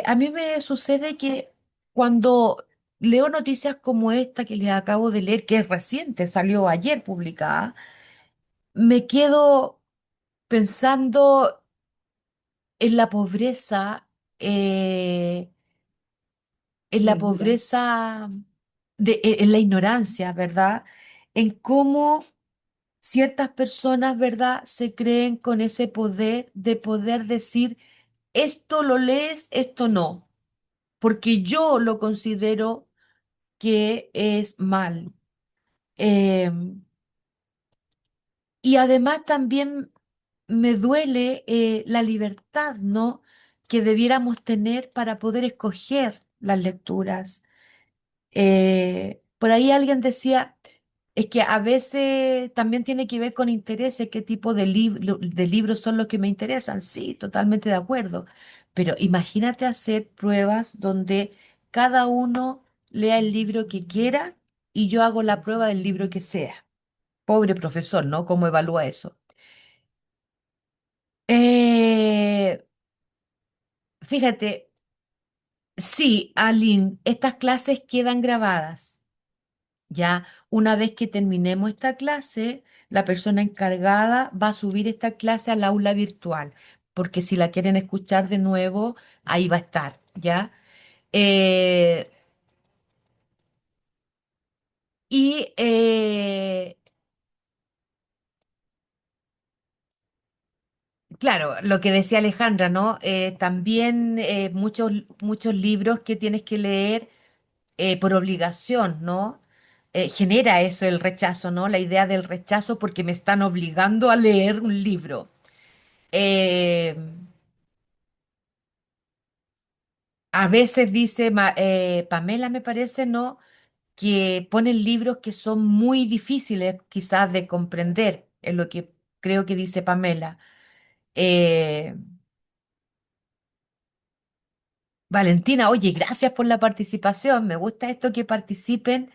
S1: A mí me sucede que cuando leo noticias como esta que les acabo de leer, que es reciente, salió ayer publicada, me quedo pensando en la pobreza, en la pobreza, en la ignorancia, ¿verdad? En cómo ciertas personas, ¿verdad?, se creen con ese poder de poder decir, esto lo lees, esto no, porque yo lo considero que es mal. Em, y además también me duele la libertad, ¿no?, que debiéramos tener para poder escoger las lecturas. Por ahí alguien decía, es que a veces también tiene que ver con intereses, qué tipo de libros son los que me interesan. Sí, totalmente de acuerdo. Pero imagínate hacer pruebas donde cada uno lea el libro que quiera y yo hago la prueba del libro que sea. Pobre profesor, ¿no? ¿Cómo evalúa eso? Eh, Fíjate, sí, Aline, estas clases quedan grabadas. Ya una vez que terminemos esta clase, la persona encargada va a subir esta clase al aula virtual, porque si la quieren escuchar de nuevo, ahí va a estar, ¿ya? Eh, y claro, lo que decía Alejandra, ¿no? También muchos libros que tienes que leer por obligación, ¿no? Genera eso el rechazo, ¿no? La idea del rechazo porque me están obligando a leer un libro. Eh, a veces dice Pamela, me parece, ¿no? Que ponen libros que son muy difíciles quizás de comprender, es lo que creo que dice Pamela. Eh, Valentina, oye, gracias por la participación. Me gusta esto que participen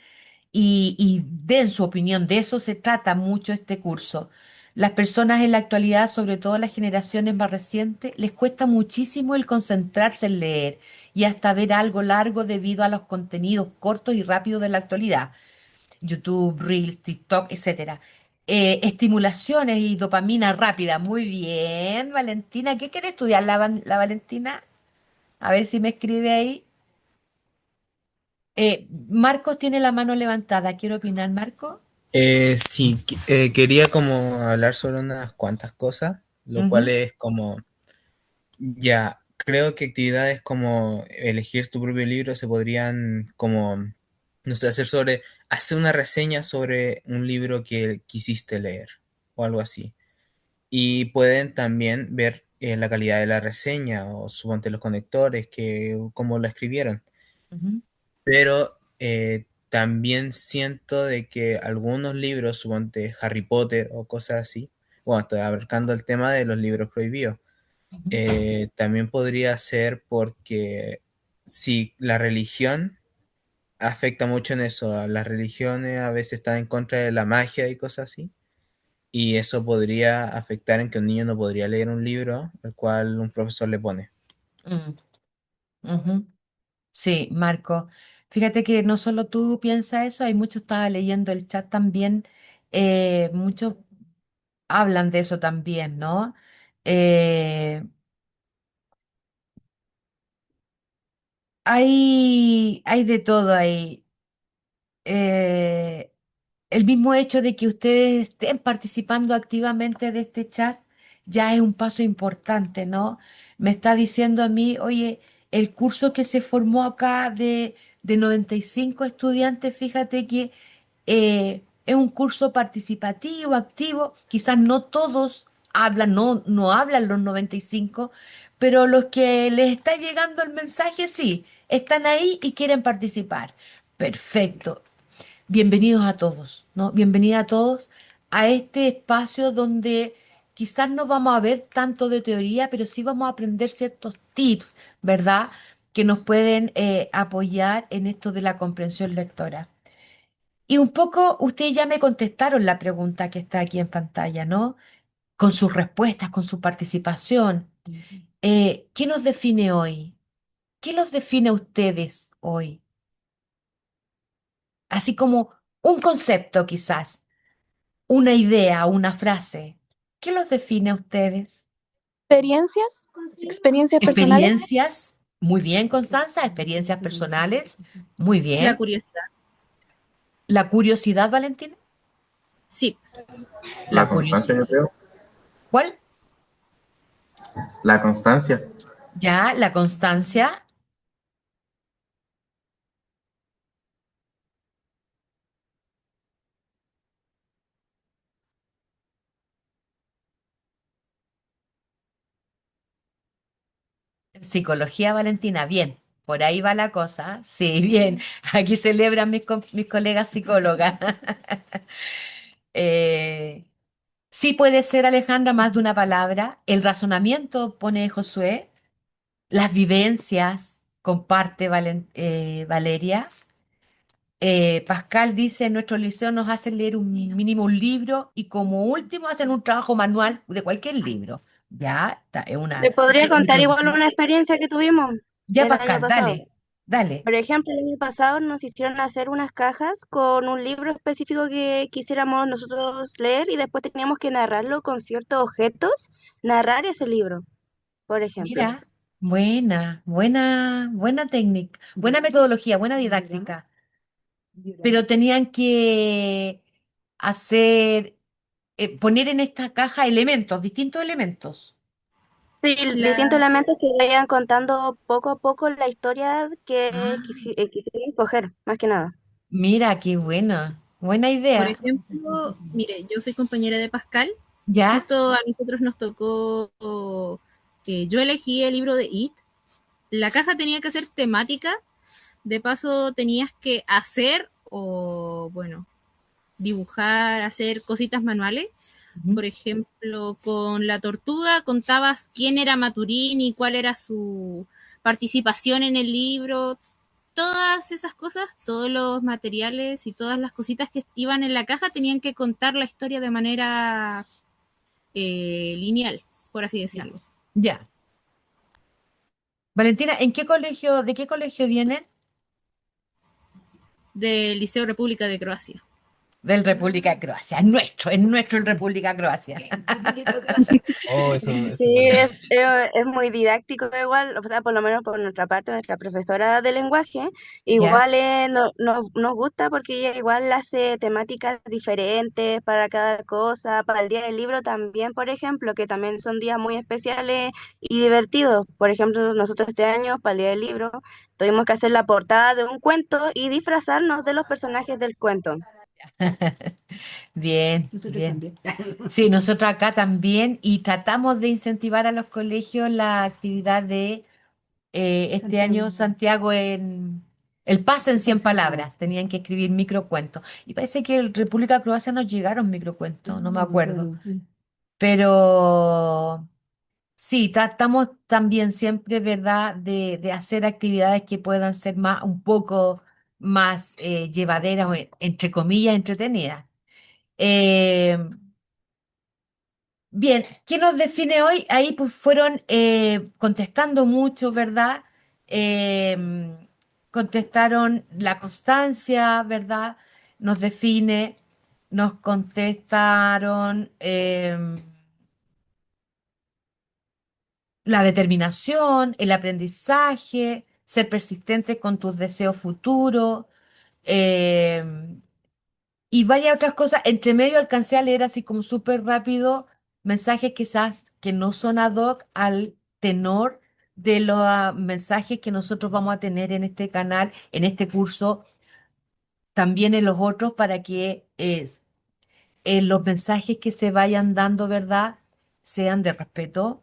S1: y den su opinión. De eso se trata mucho este curso. Las personas en la actualidad, sobre todo las generaciones más recientes, les cuesta muchísimo el concentrarse en leer y hasta ver algo largo debido a los contenidos cortos y rápidos de la actualidad. YouTube, Reels, TikTok, etcétera. Estimulaciones y dopamina rápida. Muy bien, Valentina. ¿Qué quiere estudiar la Valentina? A ver si me escribe ahí. Marcos tiene la mano levantada. ¿Quiere opinar, Marco?
S6: Sí, quería como hablar sobre unas cuantas cosas, lo cual
S1: Ujú,
S6: es como, ya, creo que actividades como elegir tu propio libro se podrían como, no sé, hacer una reseña sobre un libro que quisiste leer o algo así. Y pueden también ver la calidad de la reseña o suponte los conectores, que cómo la escribieron.
S1: ujú.
S6: Pero también siento de que algunos libros, suponte Harry Potter o cosas así, bueno, estoy abarcando el tema de los libros prohibidos, también podría ser porque si la religión afecta mucho en eso, las religiones a veces están en contra de la magia y cosas así, y eso podría afectar en que un niño no podría leer un libro el cual un profesor le pone.
S1: Mm, ujú. Sí, Marco. Fíjate que no solo tú piensas eso, hay muchos, estaba leyendo el chat también, muchos hablan de eso también, ¿no? Eh, hay de todo ahí. Eh, el mismo hecho de que ustedes estén participando activamente de este chat ya es un paso importante, ¿no? Me está diciendo a mí, oye, el curso que se formó acá de 95 estudiantes, fíjate que es un curso participativo, activo. Quizás no todos hablan, no hablan los 95, pero los que les está llegando el mensaje sí, están ahí y quieren participar. Perfecto. Bienvenidos a todos, ¿no? Bienvenida a todos a este espacio donde quizás no vamos a ver tanto de teoría, pero sí vamos a aprender ciertos tips, ¿verdad? Que nos pueden apoyar en esto de la comprensión lectora. Y un poco ustedes ya me contestaron la pregunta que está aquí en pantalla, ¿no? Con sus respuestas, con su participación. ¿Qué nos define hoy? ¿Qué los define a ustedes hoy? Así como un concepto quizás, una idea, una frase. ¿Qué los define a ustedes?
S9: ¿Experiencias? ¿Experiencias personales?
S1: Experiencias, muy bien, Constanza, experiencias personales, muy
S5: La
S1: bien.
S5: curiosidad.
S1: La curiosidad, Valentina,
S5: Sí,
S1: la
S10: La constancia, yo
S1: curiosidad.
S10: creo.
S1: ¿Cuál?
S10: La constancia.
S1: Ya, la constancia. Psicología, Valentina, bien, por ahí va la cosa. Sí, bien, aquí celebran mis colegas psicólogas. Eh, sí puede ser, Alejandra, más de una palabra. El razonamiento, pone Josué. Las vivencias, comparte Valeria. Pascal dice, en nuestro liceo nos hacen leer un mínimo un libro y como último hacen un trabajo manual de cualquier libro. Ya, es una
S3: Te podría contar igual
S1: metodología.
S3: una experiencia que tuvimos
S1: Ya,
S3: el año
S1: Pascal,
S3: pasado.
S1: dale, dale.
S3: Por ejemplo, el año pasado nos hicieron hacer unas cajas con un libro específico que quisiéramos nosotros leer y después teníamos que narrarlo con ciertos objetos, narrar ese libro, por ejemplo.
S1: Mira, buena técnica, buena metodología, buena didáctica. Pero tenían que hacer, poner en esta caja elementos, distintos elementos.
S3: Sí, distintos
S5: la,
S3: elementos que vayan contando poco a poco la historia que
S1: Ah,
S3: quisieran coger, más que nada.
S1: mira, qué buena
S5: por
S1: idea.
S5: ejemplo, mire, yo soy compañera de Pascal.
S1: ¿Ya?
S5: Justo a nosotros nos tocó, yo elegí el libro de It. La caja tenía que ser temática. De paso, tenías que hacer o, bueno, dibujar, hacer cositas manuales.
S1: Ujú.
S5: Por ejemplo, con la tortuga contabas quién era Maturín y cuál era su participación en el libro. Todas esas cosas, todos los materiales y todas las cositas que iban en la caja tenían que contar la historia de manera lineal, por así decirlo.
S1: Ya. Valentina, de qué colegio vienen?
S5: Del Liceo República de Croacia.
S1: Del República de Croacia. Es nuestro el República de Croacia.
S10: Oh, eso es
S3: Sí,
S10: súper bueno.
S3: es muy didáctico igual, o sea, por lo menos por nuestra parte, nuestra profesora de lenguaje,
S1: ¿Ya?
S3: igual nos gusta porque ella igual hace temáticas diferentes para cada cosa, para el día del libro también, por ejemplo, que también son días muy especiales y divertidos. Por ejemplo, nosotros este año, para el día del libro, tuvimos que hacer la portada de un cuento y disfrazarnos de los personajes del cuento.
S1: Bien, bien. Sí, nosotros acá también y tratamos de incentivar a los colegios la actividad de este año Santiago El pase en 100 palabras, tenían que escribir microcuentos. Y parece que en República Croacia nos llegaron microcuentos, no me acuerdo. Pero sí, tratamos también siempre, ¿verdad?, de hacer actividades que puedan ser más, un poco más llevaderas o, entre comillas, entretenidas. Eh, Bien, ¿qué nos define hoy? Ahí pues fueron contestando mucho, ¿verdad? Contestaron la constancia, ¿verdad? Nos define, nos contestaron la determinación, el aprendizaje, ser persistente con tus deseos futuros, em, y varias otras cosas. Entre medio alcancé a leer así como súper rápido mensajes quizás que no son ad hoc al tenor de los mensajes que nosotros vamos a tener en este canal, en este curso, también en los otros, para que los mensajes que se vayan dando, ¿verdad?, sean de respeto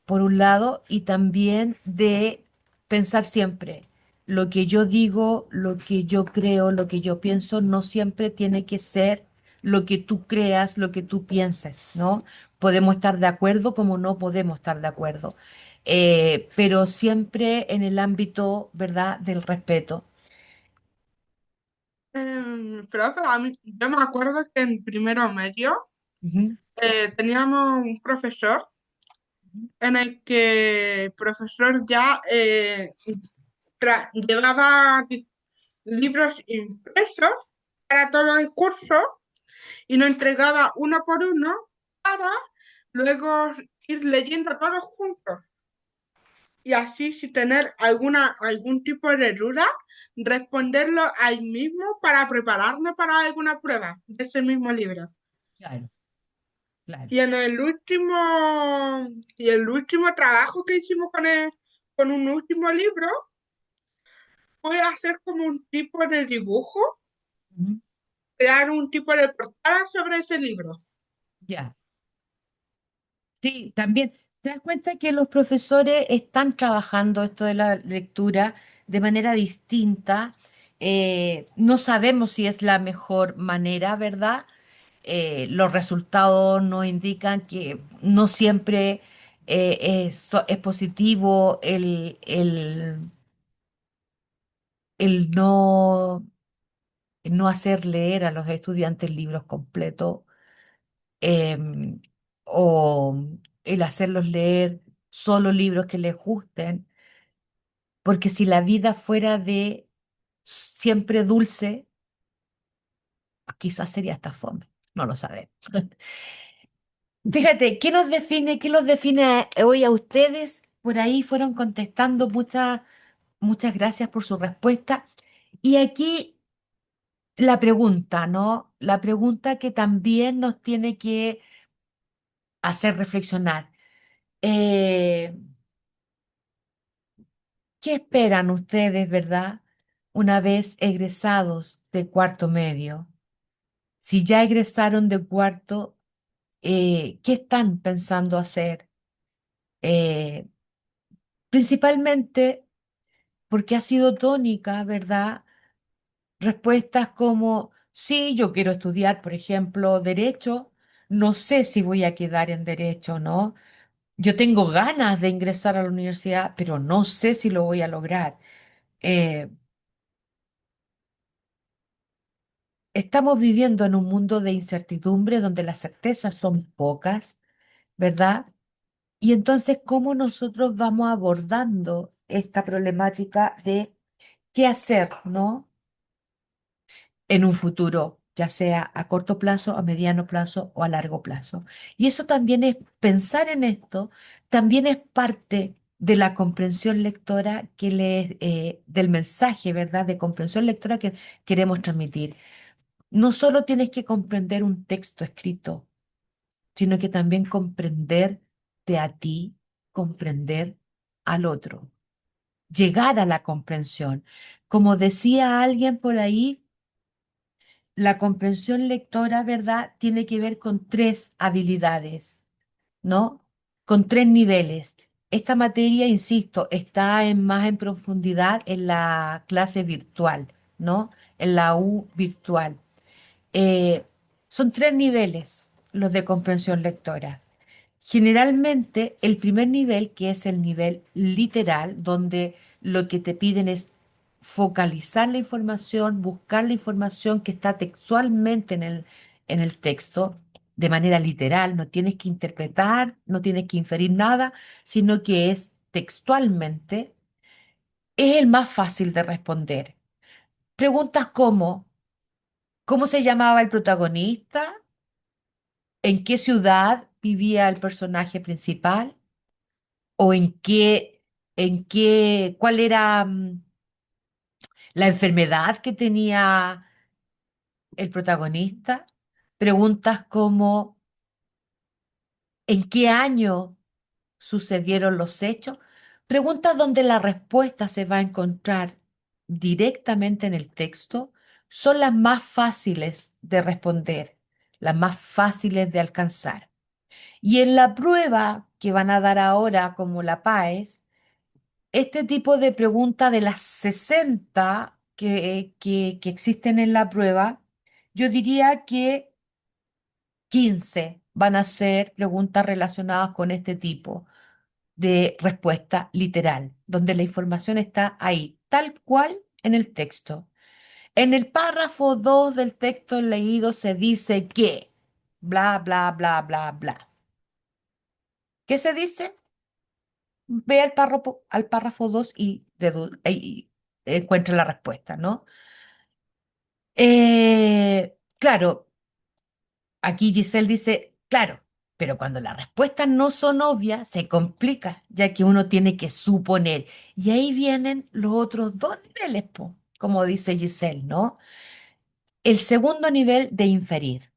S1: por un lado, y también de pensar siempre, lo que yo digo, lo que yo creo, lo que yo pienso, no siempre tiene que ser lo que tú creas, lo que tú pienses, ¿no? Podemos estar de acuerdo como no podemos estar de acuerdo, pero siempre en el ámbito, ¿verdad?, del respeto.
S4: Profe, yo me acuerdo que en primero medio
S1: Ujú,
S4: teníamos un profesor en el que el profesor ya llevaba libros impresos para todo el curso y nos entregaba uno por uno para luego ir leyendo todos juntos y así si tener algún tipo de duda, responderlo ahí mismo para prepararnos para alguna prueba de ese mismo libro.
S1: claro, claro.
S4: Y el último trabajo que hicimos con un último libro fue hacer como un tipo de dibujo,
S1: Ujú,
S4: crear un tipo de portada sobre ese libro.
S1: ya. Sí, también te das cuenta que los profesores están trabajando esto de la lectura de manera distinta. No sabemos si es la mejor manera, ¿verdad? Los resultados nos indican que no siempre es positivo el no hacer leer a los estudiantes libros completos, em, o el hacerlos leer solo libros que les gusten, porque si la vida fuera de siempre dulce, quizás sería hasta fome, no lo sabemos. Fíjate, qué los define hoy a ustedes? Por ahí fueron contestando, muchas gracias por su respuesta. Y aquí la pregunta, ¿no? La pregunta que también nos tiene que hacer reflexionar. Eh, ¿Qué esperan ustedes, verdad, una vez egresados de cuarto medio? Si ya egresaron de cuarto, ¿qué están pensando hacer? Eh, Principalmente porque ha sido tónica, ¿verdad? Respuestas como, sí, yo quiero estudiar, por ejemplo, derecho, no sé si voy a quedar en derecho, ¿no? Yo tengo ganas de ingresar a la universidad, pero no sé si lo voy a lograr. Eh, Estamos viviendo en un mundo de incertidumbre donde las certezas son pocas, ¿verdad? Y entonces, ¿cómo nosotros vamos abordando esta problemática de qué hacer, ¿no? En un futuro, ya sea a corto plazo, a mediano plazo o a largo plazo. Y eso también es, pensar en esto, también es parte de la comprensión lectora del mensaje, ¿verdad? De comprensión lectora que queremos transmitir. No solo tienes que comprender un texto escrito, sino que también comprenderte a ti, comprender al otro, llegar a la comprensión. Como decía alguien por ahí, la comprensión lectora, ¿verdad?, tiene que ver con tres habilidades, ¿no? Con tres niveles. esta materia, insisto, está más en profundidad en la clase virtual, ¿no? En la U virtual. Eh, Son tres niveles los de comprensión lectora. Generalmente, el primer nivel, que es el nivel literal, donde lo que te piden es focalizar la información, buscar la información que está textualmente en el texto, de manera literal, no tienes que interpretar, no tienes que inferir nada, sino que es textualmente, es el más fácil de responder. Preguntas como, ¿cómo se llamaba el protagonista? ¿En qué ciudad vivía el personaje principal? ¿O cuál era la enfermedad que tenía el protagonista? Preguntas como ¿en qué año sucedieron los hechos? Preguntas donde la respuesta se va a encontrar directamente en el texto son las más fáciles de responder, las más fáciles de alcanzar. Y en la prueba que van a dar ahora como la PAES, este tipo de pregunta de las 60 que existen en la prueba, yo diría que 15 van a ser preguntas relacionadas con este tipo de respuesta literal, donde la información está ahí, tal cual en el texto. En el párrafo 2 del texto leído se dice que, bla, bla, bla, bla, bla. ¿Qué se dice? Ve al párrafo 2 y encuentra la respuesta, ¿no? Claro, aquí Giselle dice, claro, pero cuando las respuestas no son obvias, se complica, ya que uno tiene que suponer. Y ahí vienen los otros dos niveles, po, como dice Giselle, ¿no? El segundo nivel de inferir.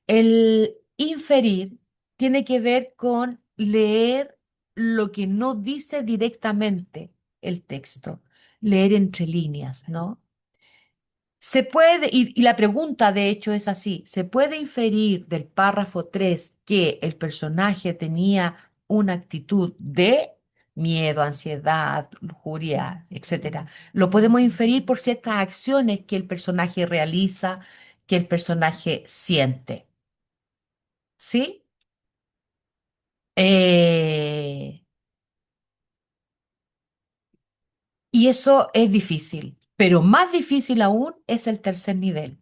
S1: El inferir tiene que ver con leer lo que no dice directamente el texto, leer entre líneas, ¿no? Se puede, y la pregunta de hecho es así, ¿se puede inferir del párrafo 3 que el personaje tenía una actitud de miedo, ansiedad, lujuria, etcétera? Lo podemos inferir por ciertas acciones que el personaje realiza, que el personaje siente, ¿sí? Eh, y eso es difícil, pero más difícil aún es el tercer nivel.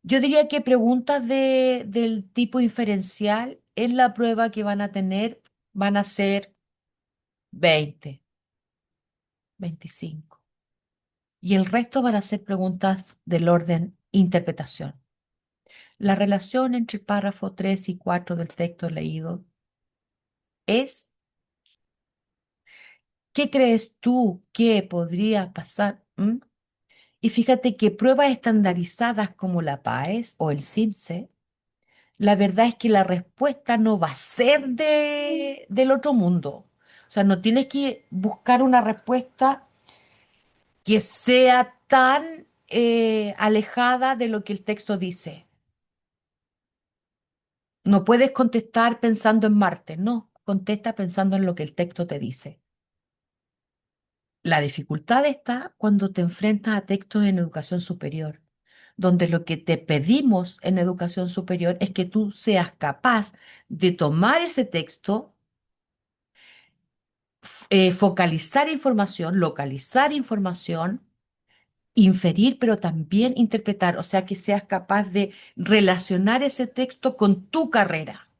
S1: Yo diría que preguntas del tipo inferencial en la prueba que van a tener van a ser 20, 25. Y el resto van a ser preguntas del orden interpretación. La relación entre el párrafo 3 y 4 del texto leído es, ¿qué crees tú que podría pasar? Y fíjate que pruebas estandarizadas como la PAES o el CIMSE, la verdad es que la respuesta no va a ser del otro mundo. O sea, no tienes que buscar una respuesta que sea tan alejada de lo que el texto dice. No puedes contestar pensando en Marte, no, contesta pensando en lo que el texto te dice. La dificultad está cuando te enfrentas a textos en educación superior, donde lo que te pedimos en educación superior es que tú seas capaz de tomar ese texto, focalizar información, localizar información, inferir, pero también interpretar, o sea, que seas capaz de relacionar ese texto con tu carrera.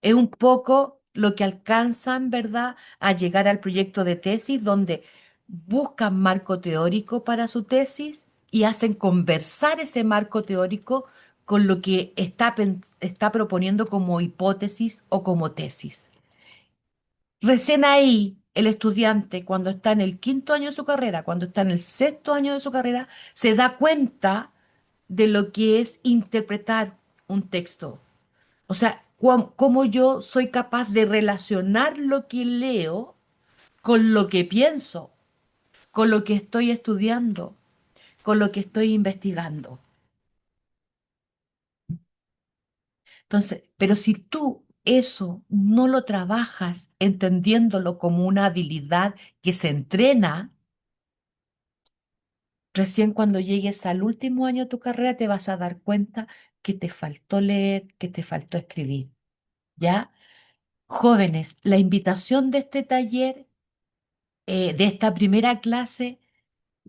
S1: Es un poco lo que alcanzan, ¿verdad?, a llegar al proyecto de tesis, donde buscan marco teórico para su tesis y hacen conversar ese marco teórico con lo que está proponiendo como hipótesis o como tesis. Recién ahí, el estudiante, cuando está en el quinto año de su carrera, cuando está en el sexto año de su carrera, se da cuenta de lo que es interpretar un texto. O sea, cómo yo soy capaz de relacionar lo que leo con lo que pienso, con lo que estoy estudiando, con lo que estoy investigando. Entonces, pero si tú eso no lo trabajas entendiéndolo como una habilidad que se entrena, recién cuando llegues al último año de tu carrera te vas a dar cuenta que te faltó leer, que te faltó escribir, ¿ya? Jóvenes, la invitación de este taller, de esta primera clase,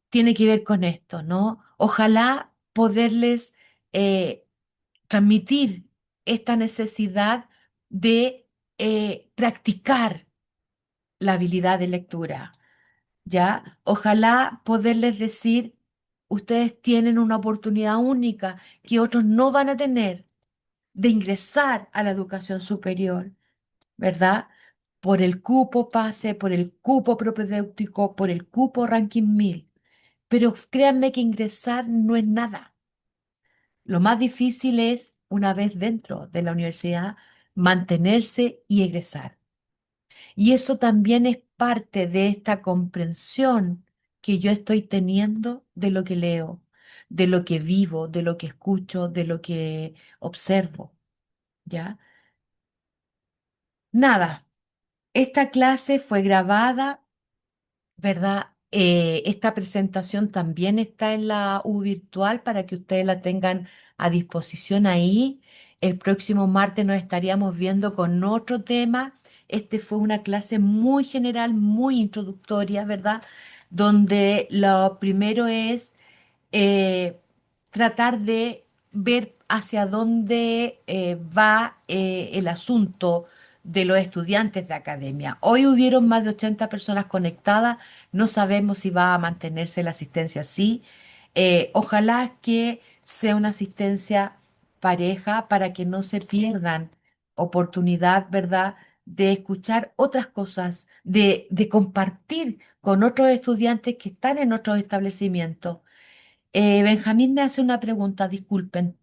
S1: tiene que ver con esto, ¿no? Ojalá poderles transmitir esta necesidad de practicar la habilidad de lectura, ¿ya? Ojalá poderles decir, ustedes tienen una oportunidad única que otros no van a tener de ingresar a la educación superior, ¿verdad? Por el cupo PASE, por el cupo propedéutico, por el cupo Ranking 1000. Pero créanme que ingresar no es nada. Lo más difícil es, una vez dentro de la universidad, mantenerse y egresar. Y eso también es parte de esta comprensión que yo estoy teniendo de lo que leo, de lo que vivo, de lo que escucho, de lo que observo, ¿ya? Nada, esta clase fue grabada, ¿verdad? Esta presentación también está en la U virtual para que ustedes la tengan a disposición ahí. El próximo martes nos estaríamos viendo con otro tema. Este fue una clase muy general, muy introductoria, ¿verdad? Donde lo primero es eh, tratar de ver hacia dónde va el asunto de los estudiantes de academia. Hoy hubieron más de 80 personas conectadas, no sabemos si va a mantenerse la asistencia así. Ojalá que sea una asistencia pareja para que no se pierdan oportunidad, ¿verdad?, de escuchar otras cosas, de compartir con otros estudiantes que están en otros establecimientos. Benjamín me hace una pregunta, disculpen.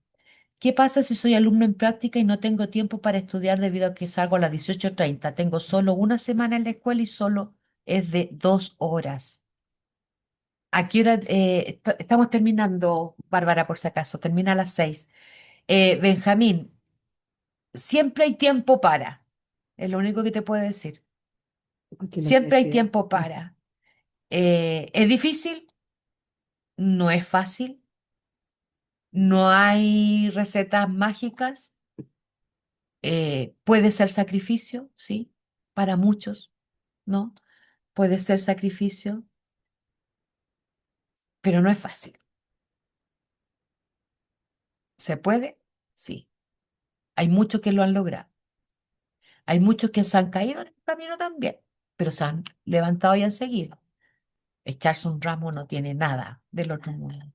S1: ¿Qué pasa si soy alumno en práctica y no tengo tiempo para estudiar debido a que salgo a las 18:30? Tengo solo una semana en la escuela y solo es de 2 horas. ¿A qué hora estamos terminando, Bárbara, por si acaso? Termina a las 6. Benjamín, siempre hay tiempo para. Es lo único que te puedo decir. Siempre hay tiempo para. ¿Es difícil? No es fácil. No hay recetas mágicas. Puede ser sacrificio, sí, para muchos, ¿no? Puede ser sacrificio, pero no es fácil. ¿Se puede? Sí. Hay muchos que lo han logrado. Hay muchos que se han caído en el camino también, pero se han levantado y han seguido. Echarse un ramo no tiene nada del otro mundo.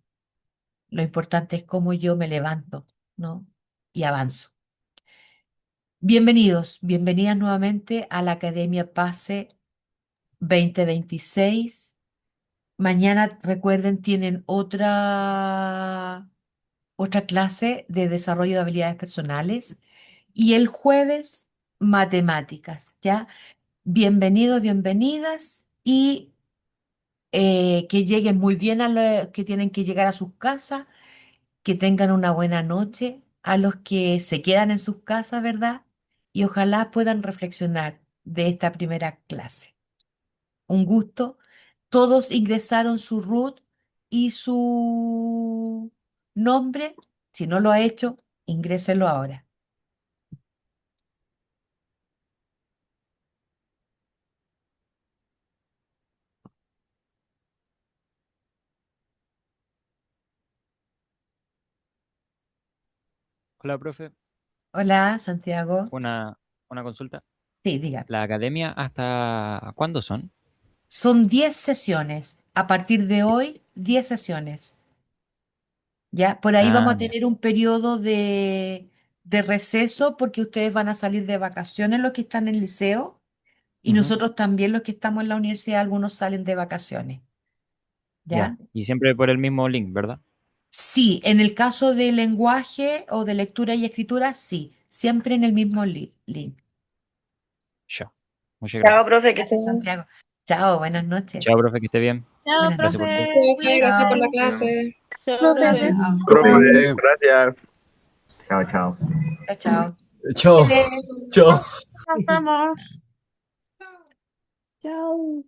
S1: Lo importante es cómo yo me levanto, ¿no? Y avanzo. Bienvenidos, bienvenidas nuevamente a la Academia PASE 2026. Mañana, recuerden, tienen otra clase de desarrollo de habilidades personales y el jueves matemáticas, ¿ya? Bienvenidos, bienvenidas y que lleguen muy bien a los que tienen que llegar a sus casas, que tengan una buena noche a los que se quedan en sus casas, ¿verdad? Y ojalá puedan reflexionar de esta primera clase. Un gusto. Todos ingresaron su root y su nombre. Si no lo ha hecho, ingréselo ahora.
S11: Hola, profe.
S1: Hola, Santiago.
S11: Una consulta.
S1: Sí, diga.
S11: ¿La academia hasta cuándo son?
S1: Son 10 sesiones. A partir de hoy, 10 sesiones. ¿Ya? Por ahí vamos a
S11: Ya.
S1: tener un periodo de receso porque ustedes van a salir de vacaciones los que están en el liceo y
S11: Ujú.
S1: nosotros también los que estamos en la universidad, algunos salen de vacaciones.
S11: Ya.
S1: ¿Ya?
S11: Y siempre por el mismo link, ¿verdad?
S1: Sí, en el caso de lenguaje o de lectura y escritura, sí, siempre en el mismo link.
S11: Ya. Muchas
S3: Chao,
S11: gracias.
S3: profe, que
S1: Gracias,
S3: estén bien.
S1: Santiago. Chao, buenas noches.
S11: Chao, profe, que esté bien.
S5: Chao,
S1: Buenas
S11: Gracias por
S1: noches.
S11: todo.
S5: profe.
S12: Profe, gracias por la
S5: Cuídese.
S12: clase.
S2: Chao,
S8: Profe,
S2: profe.
S1: Chao,
S7: Profe, gracias.
S10: Chao, chao.
S1: chao. Chao.
S12: Chao. Chao.
S4: Nos vemos.
S8: Chao.